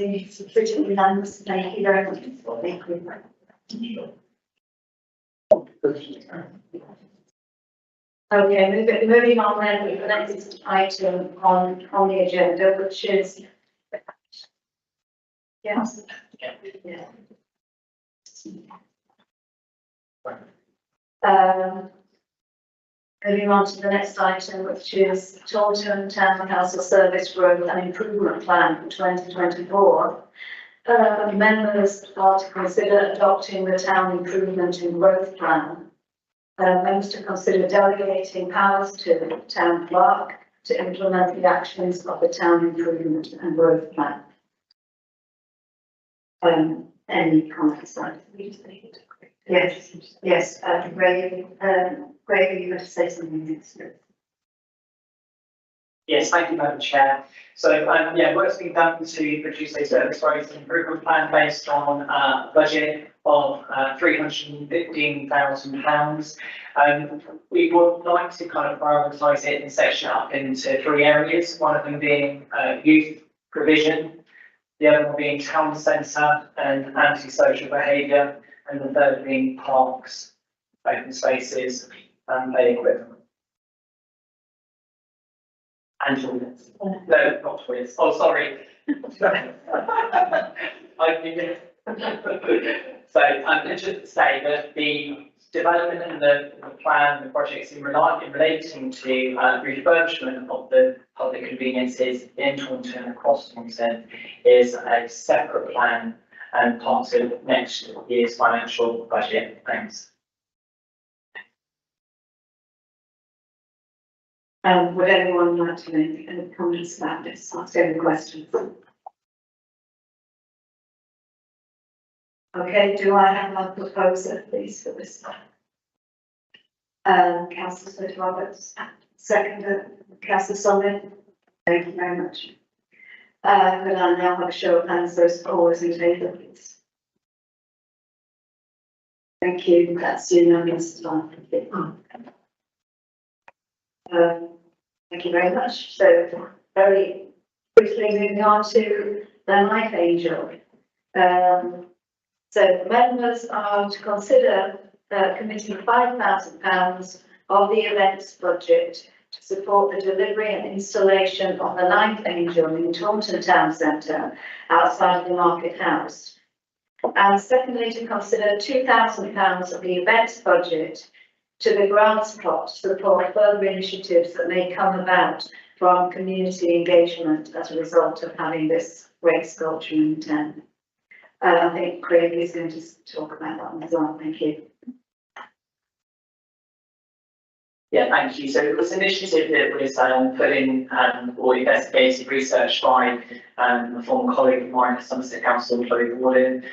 pretty unanimous. Thank you very much. Thank you. Okay, moving on then with the next item on the agenda, which is yes. Yeah. Moving on to the next item, which is Taunton Town Council Service Growth and Improvement Plan for 2024. Members are to consider adopting the Town Improvement and Growth Plan. Members to consider delegating powers to the Town Clerk to implement the actions of the Town Improvement and Growth Plan. Any comments? Yes, yes, Ray, you want to say something? Yes, thank you, Madam Chair. So, yeah, work's been done to produce a service growth and improvement plan based on a budget of £315,000. We would like to kind of prioritise it and section it up into three areas, one of them being youth provision, the other one being town centre and antisocial behaviour, and the third being parks, open spaces and play equipment. And toilets. No, not toilets. Oh, sorry. So just to say that the development and the plan, the projects in relating to refurbishment of the public conveniences in Taunton, across Taunton, is a separate plan and part of next year's financial budget. Thanks. Would anyone like to make any comments about this? Ask any questions. Okay, do I have a proposer, please, for this? Councillor St Roberts, seconder, Councillor Solomon. Thank you very much. Could I now have a show of hands, those always in favour, please? Thank you, that's unanimous. Thank you very much. So very briefly moving on to the Life Angel. So members are to consider committing £5,000 of the events budget to support the delivery and installation of the Life Angel in Taunton Town Centre outside the Market House. And secondly, to consider £2,000 of the events budget to the grants pot to support further initiatives that may come about from community engagement as a result of having this great sculpture in town. I think Craig is going to talk about that one as well. Thank you. Yeah, thank you. So it was an initiative that was put in or investigated research by a former colleague of mine at Somerset Council, Chloe Warden.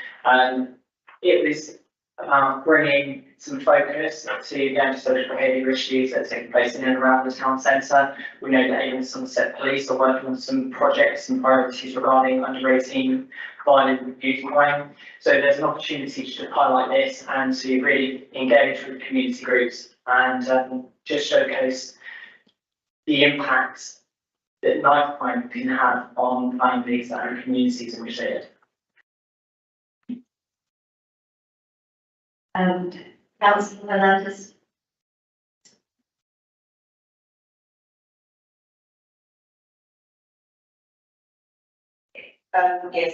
It was about bringing some focus to the antisocial behaviour issues that are taking place in and around the town centre. We know that even Somerset Police are working on some projects and priorities regarding under 18 violent and youth crime. So there's an opportunity to highlight this and to really engage with community groups and just showcase the impact that knife crime can have on families and communities in which they live. Councillor Fernandez.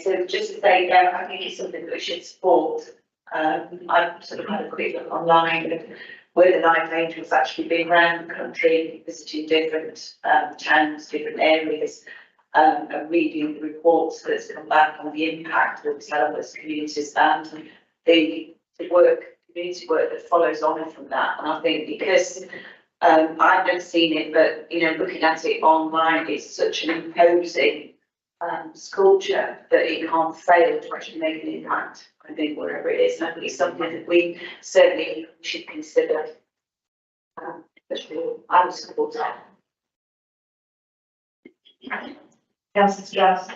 So just to say, I think it's something that we should support. I've sort of had a quick look online of where the Knife Angels actually been around the country, visiting different towns, different areas, and reading the reports that's come back on the impact of the Selhurst communities and the community work that follows on from that. And I think because I've never seen it, but looking at it online, it's such an imposing sculpture that it can't fail to actually make an impact, I think, wherever it is. And I think it's something that we certainly should consider. I would support that. Councillor Strauss.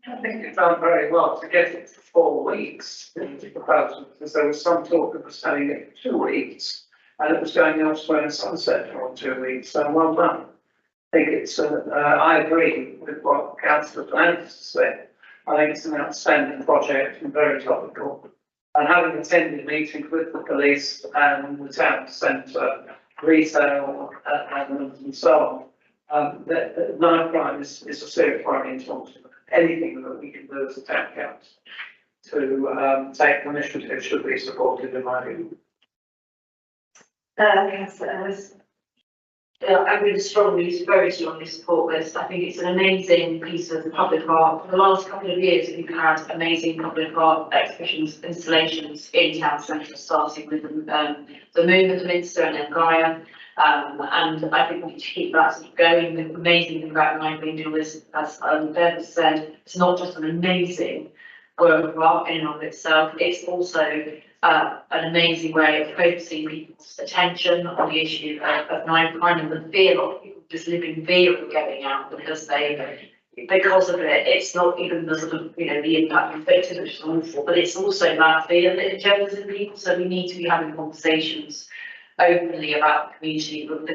I think you've done very well to get it to 4 weeks in the proposal, because there was some talk of us having it for 2 weeks, and it was going elsewhere in Somerset for 2 weeks, so well done. I think it's, I agree with what Councillor Fernandez said. I think it's an outstanding project and very topical. And having attended meetings with the police and the town centre, retail and so on, that knife crime is a serious worry in terms of anything that we can do as a town council to take the initiative should be supported in my view. Councillor Ellis. I really very strongly support this. I think it's an amazing piece of public art. For the last couple of years, we've had amazing public art exhibitions, installations in town centre, starting with the Moon at the Minster and then Gaia. And I think we need to keep that sort of going. The amazing thing about Knife Angel is, as Bev said, it's not just an amazing work of art in and of itself, it's also an amazing way of focusing people's attention on the issue of knife crime and the fear of people just live in fear of going out because of it. It's not even the sort of, the impact inflicted, which is awful, but it's also that fear that it engenders in people. So we need to be having conversations openly about the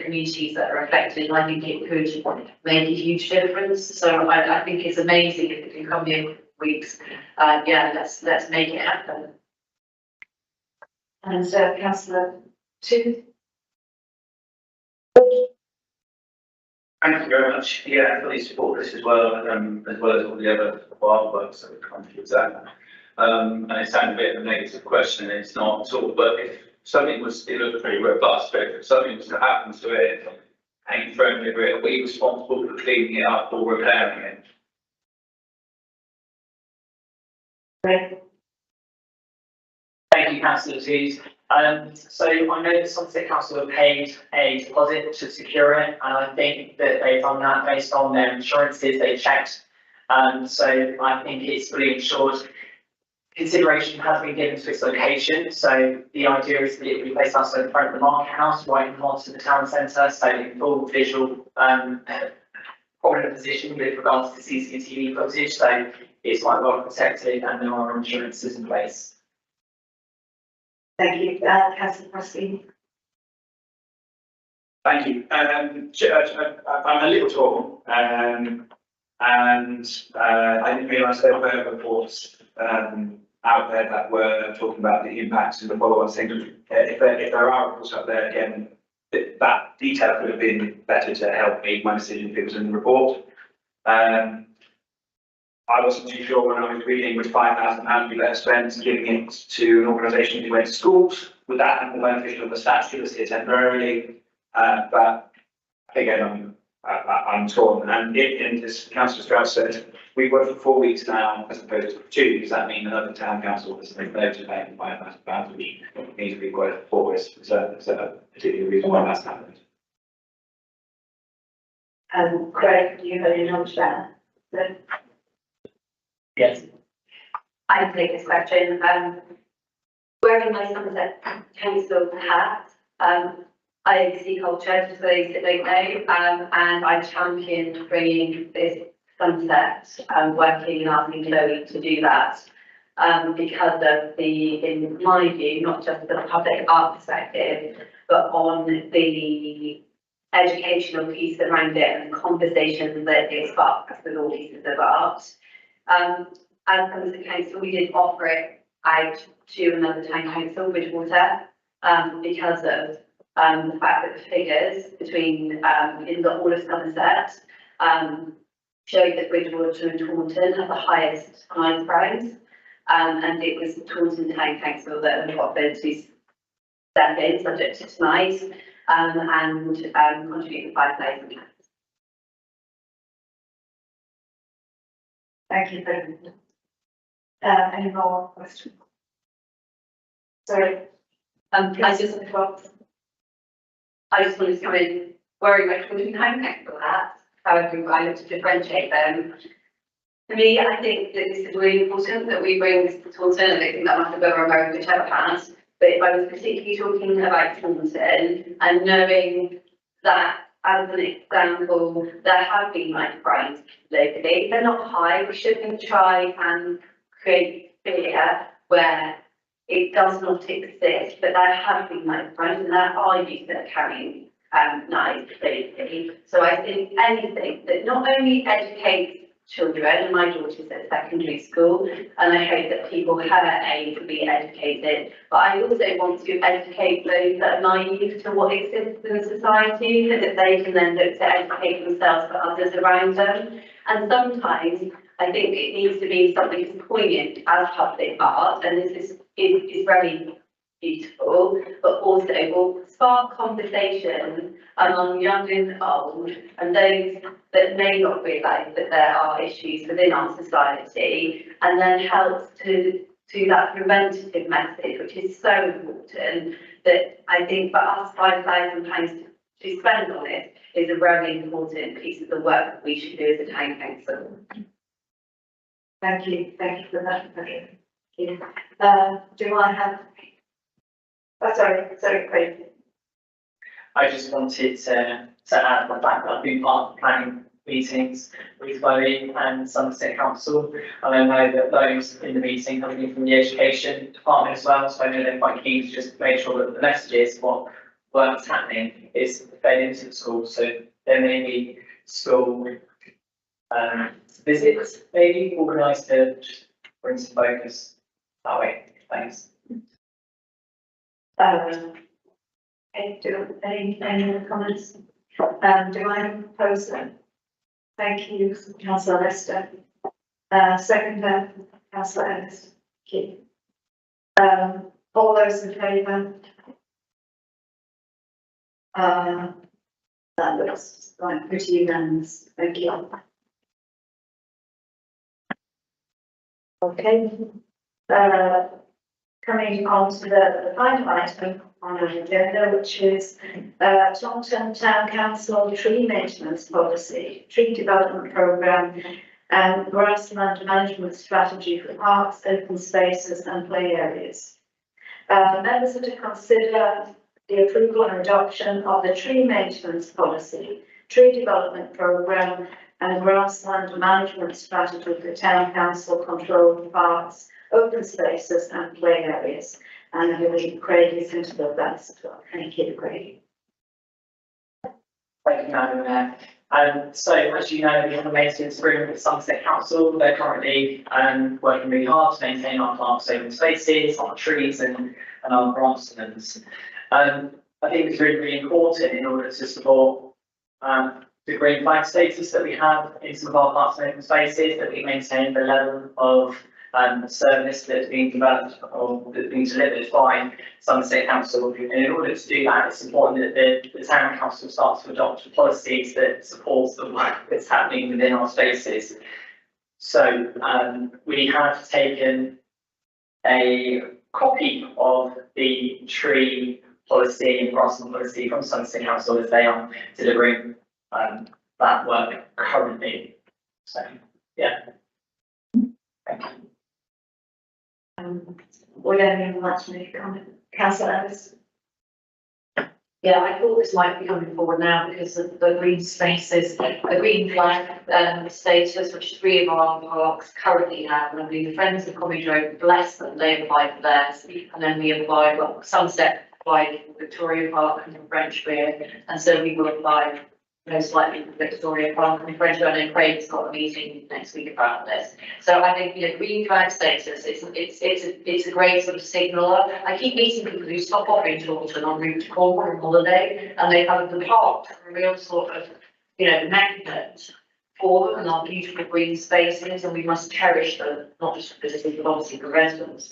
communities that are affected, and I think it could make a huge difference. So I think it's amazing if it can come in weeks. Let's make it happen. And Councillor Tooth. Thank you very much. Yeah, I fully support this as well as all the other wild works that would contribute to that. And it sounds a bit of a negative question, and it's not sort of, but if something was, it looked pretty robust, but if something was to happen to it, and thrown over it, are we responsible for cleaning it up or repairing it? Thank you, Councillor Tees. So I know that Somerset Council have paid a deposit to secure it, and I think that they've done that based on their insurances they checked. So I think it's fully insured. Consideration has been given to its location, so the idea is that it will be placed outside the front of the market house, right in front of the town centre, so in full visual prominent position with regards to CCTV footage, so it's quite well protected and there are insurances in place. Thank you, Councillor Preston. Thank you. I'm a little torn, and I didn't realise there were reports out there that were talking about the impacts and the follow-on things. If there are reports out there, again, that detail could have been better to help make my decision if it was in the report. I wasn't too sure when I was reading would £5,000 be better spent giving it to an organisation who went to schools. Would that have the beneficial of the statutes here temporarily? But again, I'm torn. And as Councillor Strauss said, we've worked for 4 weeks now as opposed to 2. Does that mean another town council has been able to pay £5,000, which needs to be quite for us? Is that a particular reason why that's happened? Craig, you heard your lunch there. Yes. I can take this question. wearing my Somerset Council hat, I oversee culture, just for those that don't know, and I championed bringing this sunset, working and asking Chloe to do that. Because of in my view, not just the public art perspective, but on the educational piece around it and the conversations that it sparks with all pieces of art. As Somerset Council, we did offer it out to another town council, Bridgewater, because of the fact that the figures between in the all of Somerset showed that Bridgewater and Taunton have the highest prize prize. And it was Taunton Town Council that offered to step in, subject to tonight, and contribute £5,000. Thank you, Brendan. Any more questions? Sorry. I just wanted to come in wearing my Taunton Town Council hat. However, I look to differentiate them. For me, I think that this is really important that we bring this to Taunton. I don't think that must have been removed, whichever pass. But if I was particularly talking about Taunton and knowing that, as an example, there have been like primes locally, they're not high. We shouldn't try and create fear where it does not exist. But there have been like primes, and there are youth that are carrying knives locally. So I think anything that not only educates children, and my daughter's at secondary school, and I hope that people her age will be educated. But I also want to educate those that are naive to what exists in society, so that they can then look to educate themselves for others around them. And sometimes I think it needs to be something as poignant as public art, and this is very beautiful, but also will spark conversation among young and old, and those that may not realise that there are issues within our society, and then helps to that preventative message, which is so important, that I think for us £5,000 to spend on it is a very important piece of the work that we should do as a town council. Thank you for that. Do I have? Oh, sorry, Craig. I just wanted to add the fact that I've been part of planning meetings with Chloe and Somerset Council, and I know that those in the meeting have been from the education department as well, so I know they're quite keen to just make sure that the messages, what work's happening, is fed into the school. So there may be school visits, maybe organised to just bring some focus that way. Thanks. Any other comments? Do I have a proposer? Thank you, Councillor Lester. Seconder, Councillor Ennis. Thank you. All those in favour? That looks like pretty unanimous. Thank you. Okay. Coming on to the final item on our agenda, which is Taunton Town Council Tree Maintenance Policy, Tree Development Programme, and Grassland Management Strategy for Parks, Open Spaces and Play Areas. Members are to consider the approval and adoption of the Tree Maintenance Policy, Tree Development Programme, and Grassland Management Strategy for Town Council controlled parks, open spaces and play areas. And I believe Craig is going to build that as well. Thank you, Craig. Thank you, Madam Mayor. So as you know, we have a maintenance agreement with Somerset Council. They're currently working really hard to maintain our parks, open spaces, our trees and our grasslands. I think it's really, really important in order to support the green flag status that we have in some of our parks and open spaces, that we maintain the level of service that's being developed or that's being delivered by Somerset Council. And in order to do that, it's important that the town council starts to adopt policies that support the work that's happening within our spaces. So we have taken a copy of the tree policy and grassland policy from Somerset Council as they are delivering that work currently. So yeah. Thank you. Would anyone like to make a comment? Councillor Ellis? Yeah, I thought this might be coming forward now because of the green spaces, the green flag status, which 3 of our parks currently have. And I believe the Friends of Comedy Road, bless them, they applied for theirs. And then we applied, well, Sunset applied for Victoria Park and French Beer. And so we will apply most likely for Victoria Park and French Beer. And then Craig's got a meeting next week about this. So I think, green flag status, it's a great sort of signal. I keep meeting people who stop off in Taunton on route to Cornwall on holiday, and they have the park, a real sort of, magnet for them and our beautiful green spaces, and we must cherish them, not just for visitors, but obviously for residents.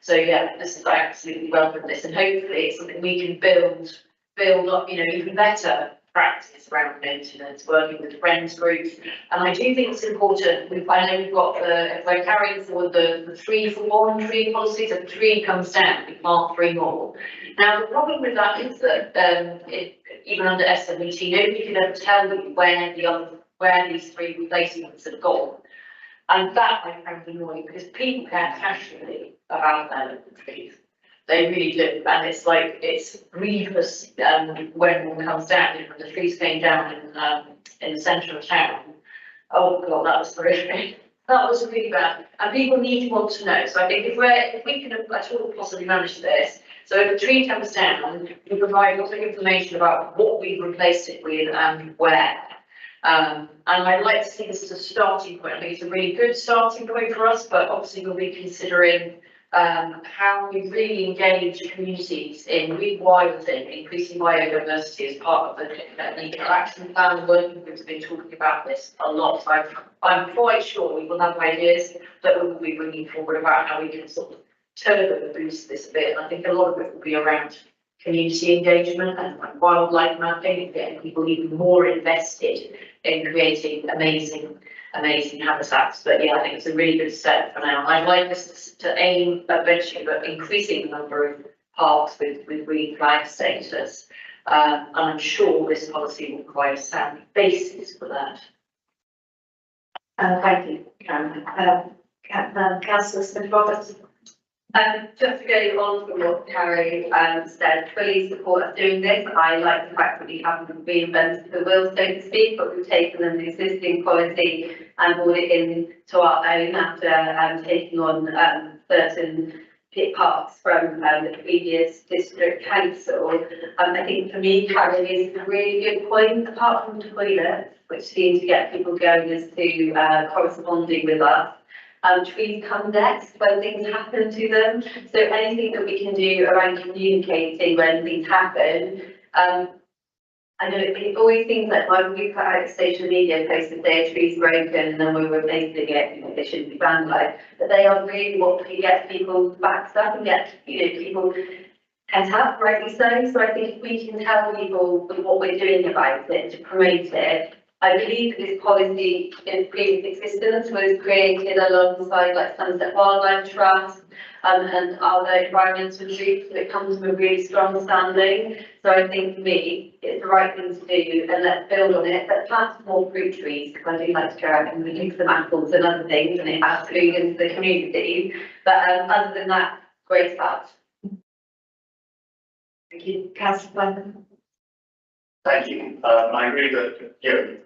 So yeah, this is, I absolutely welcome this, and hopefully it's something we can build up, even better practice around maintenance, working with friends groups. And I do think it's important, I know we've got, we're carrying forward the 3 for 1 tree policy, so if a tree comes down, we plant 3 more. Now, the problem with that is that, even under S17, nobody can ever tell you where these 3 replacements have gone. And that I found annoying because people care passionately about their trees. They really do, and it's grievous when one comes down. The trees came down in the centre of town. Oh God, that was horrific. That was really bad, and people need to want to know. So I think if we can at all possibly manage this, so if a tree comes down, we provide lots of information about what we've replaced it with and where. And I'd like to see this as a starting point. I think it's a really good starting point for us, but obviously we'll be considering how we really engage communities in rewilding, increasing biodiversity as part of the action plan. Working groups have been talking about this a lot. So I'm quite sure we will have ideas that we will be bringing forward about how we can sort of turbo and boost this a bit. And I think a lot of it will be around community engagement and wildlife mapping and getting people even more invested in creating amazing habitats. But yeah, I think it's a really good step for now. I'd like us to aim eventually at increasing the number of parks with green flag status. And I'm sure this policy will provide a sound basis for that. Thank you, Karen. Councillor Smith-Roberts? Just to go on from what Carrie said, fully support us doing this. I like the fact that we haven't reinvented the wheel, so to speak, but we've taken an existing policy and brought it into our own after taking on certain parts from the previous district council. I think for me, Carrie is a really good point, apart from toilets, which seems to get people going as to corresponding with us. Trees come next when things happen to them. So anything that we can do around communicating when things happen. I know it always seems like when we put out a social media post and say a tree's broken and then we're replacing it, they shouldn't be vandalised. But they are really what can get people backed up and get people head up, rightly so. So I think if we can tell people what we're doing about it to promote it. I believe that this policy in previous existence was created alongside like Sunset Wildlife Trust and other environmental groups, so it comes from a really strong standing. So I think for me, it's the right thing to do, and let's build on it. Let's plant more fruit trees, because I do like to go out and leave some apples and other things, and it adds food into the community. But other than that, great stuff. Thank you, Councillor. Thank you. I agree that,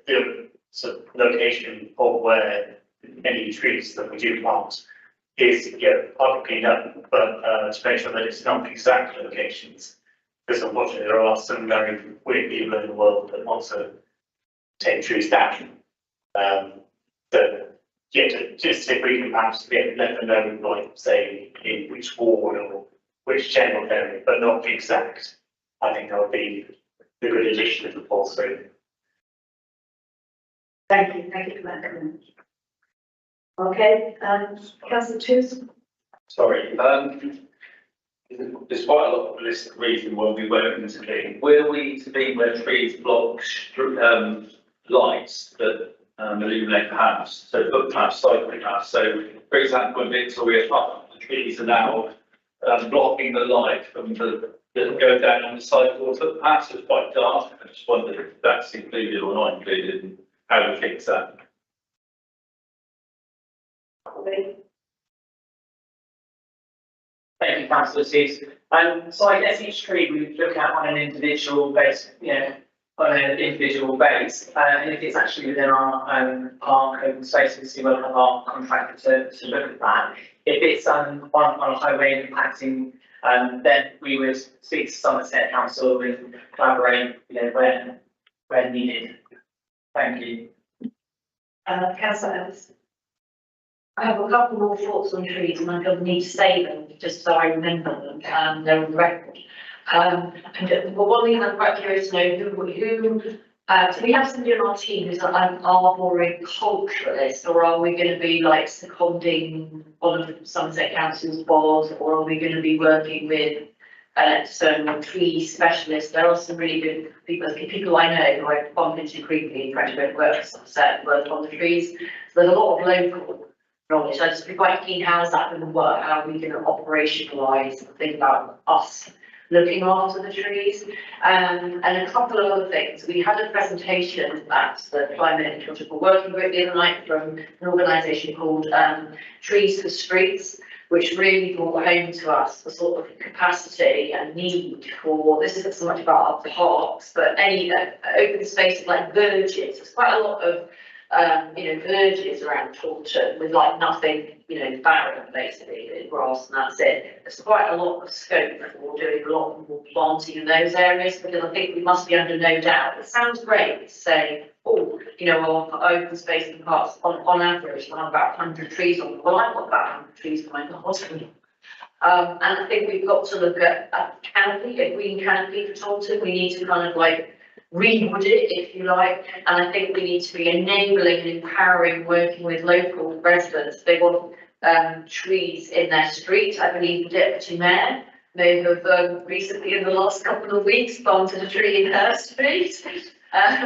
the sort of location of where any trees that we do plant is, partly cleaned up, but to make sure that it's not exact locations. Because unfortunately there are some very weird people in the world that want to take trees down. Just if we can perhaps let them know, like say in which ward or which general area, but not exact. I think that would be a good addition to the policy. Thank you for that comment. Okay, Councillor Choose. Sorry, there's quite a lot of list of reasons why we won't intervene. Will we intervene where trees block lights that illuminate the house, so footpaths, cycling paths? So, for example, in Victoria Park, the trees are now blocking the light from the that go down on the sidewalk footpath, so it's quite dark. I just wondered if that's included or not included, and how we fix that. Thank you, councillor Sees. So I guess each tree we look at on an individual base, on an individual base, and if it's actually within our park open spaces, we will have our contractor to look at that. If it's on a highway impacting, then we would speak to Somerset Council and collaborate, where needed. Thank you. Councillor Ellis. I have a couple more thoughts on trees and I feel the need to say them, just so I remember them, they're on the record. But one thing I'm quite curious to know, so we have somebody on our team who's an arboriculturalist, or are we going to be like seconding one of Somerset Council's boards, or are we going to be working with an external tree specialist? There are some really good people I know who I've bumped into frequently, graduate work at Somerset, work on the trees. So there's a lot of local knowledge. I'd just be quite keen, how is that going to work? How are we going to operationalise and think about us looking after the trees? And a couple of other things. We had a presentation at the Climate and Ecological Working Group the other night from an organisation called Trees for Streets, which really brought home to us the sort of capacity and need for, this isn't so much about our parks, but any open spaces like verges. There's quite a lot of verges around Taunton with like nothing, barren basically, grass, and that's it. There's quite a lot of scope for doing a lot more planting in those areas, because I think we must be under no doubt. It sounds great to say, our open space in parks on average we'll have about 100 trees on them. Well, I've got about 100 trees on my garden. And I think we've got to look at a canopy, a green canopy for Taunton. We need to kind of like rewood it, if you like, and I think we need to be enabling and empowering, working with local residents. They want trees in their street. I believe the Deputy Mayor may have recently, in the last couple of weeks, planted a tree in her street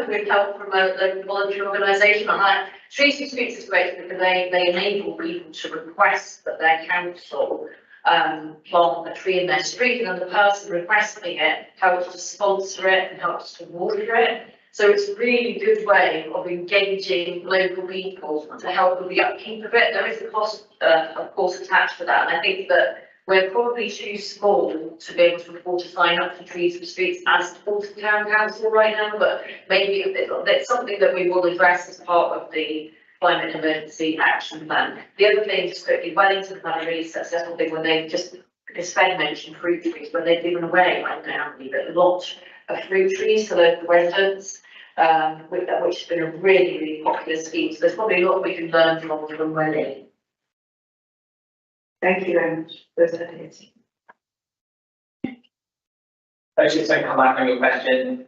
with help from a local voluntary organisation. And like, Trees for Streets is great because they enable people to request that their council plant a tree in their street, and then the person requesting it helps to sponsor it and helps to water it. So it's a really good way of engaging local people to help with the upkeep of it. There is a cost, of course, attached to that, and I think that we're probably too small to be able to afford to sign up for Trees for Streets as Taunton Town Council right now, but maybe it's something that we will address as part of the Climate Emergency Action Plan. The other thing, just quickly, Wellington had a really successful thing when they just, because Sven mentioned fruit trees, when they've given away right now a lot of fruit trees to local residents, which has been a really, really popular scheme. So there's probably a lot we can learn from Welling. Thank you very much. Those ideas. I was just going to come back on your question,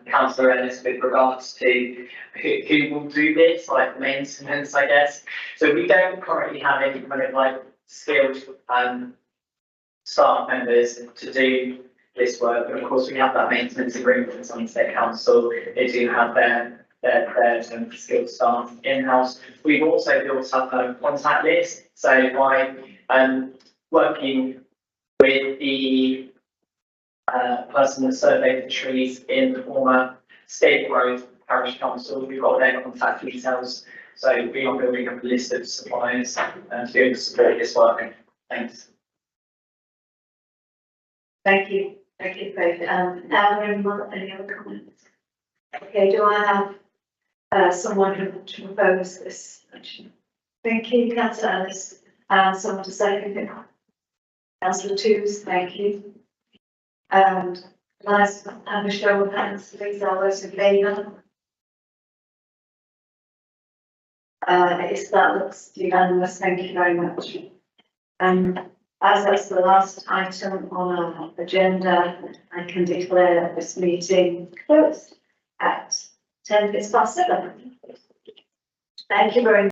Councillor Ellis, with regards to who will do this, like maintenance, I guess. So we don't currently have any kind of like skilled staff members to do this work, but of course we have that maintenance agreement with Somerset Council. They do have their skilled staff in-house. We've also built up a contact list, so by working with the person that surveyed the trees in the former State Grove Parish Council, we've got their contact details, so we are building up a list of suppliers to be able to support this work. Thanks. Thank you, David. Are there any other comments? Okay, do I have someone who wants to propose this action? Thank you, Councillor Ellis. Someone to second it? Councillor Toombs, thank you. And let's have a show of hands, please, all those in favour. That looks unanimous, thank you very much. As that's the last item on our agenda, I can declare this meeting closed at 7:10. Thank you very much.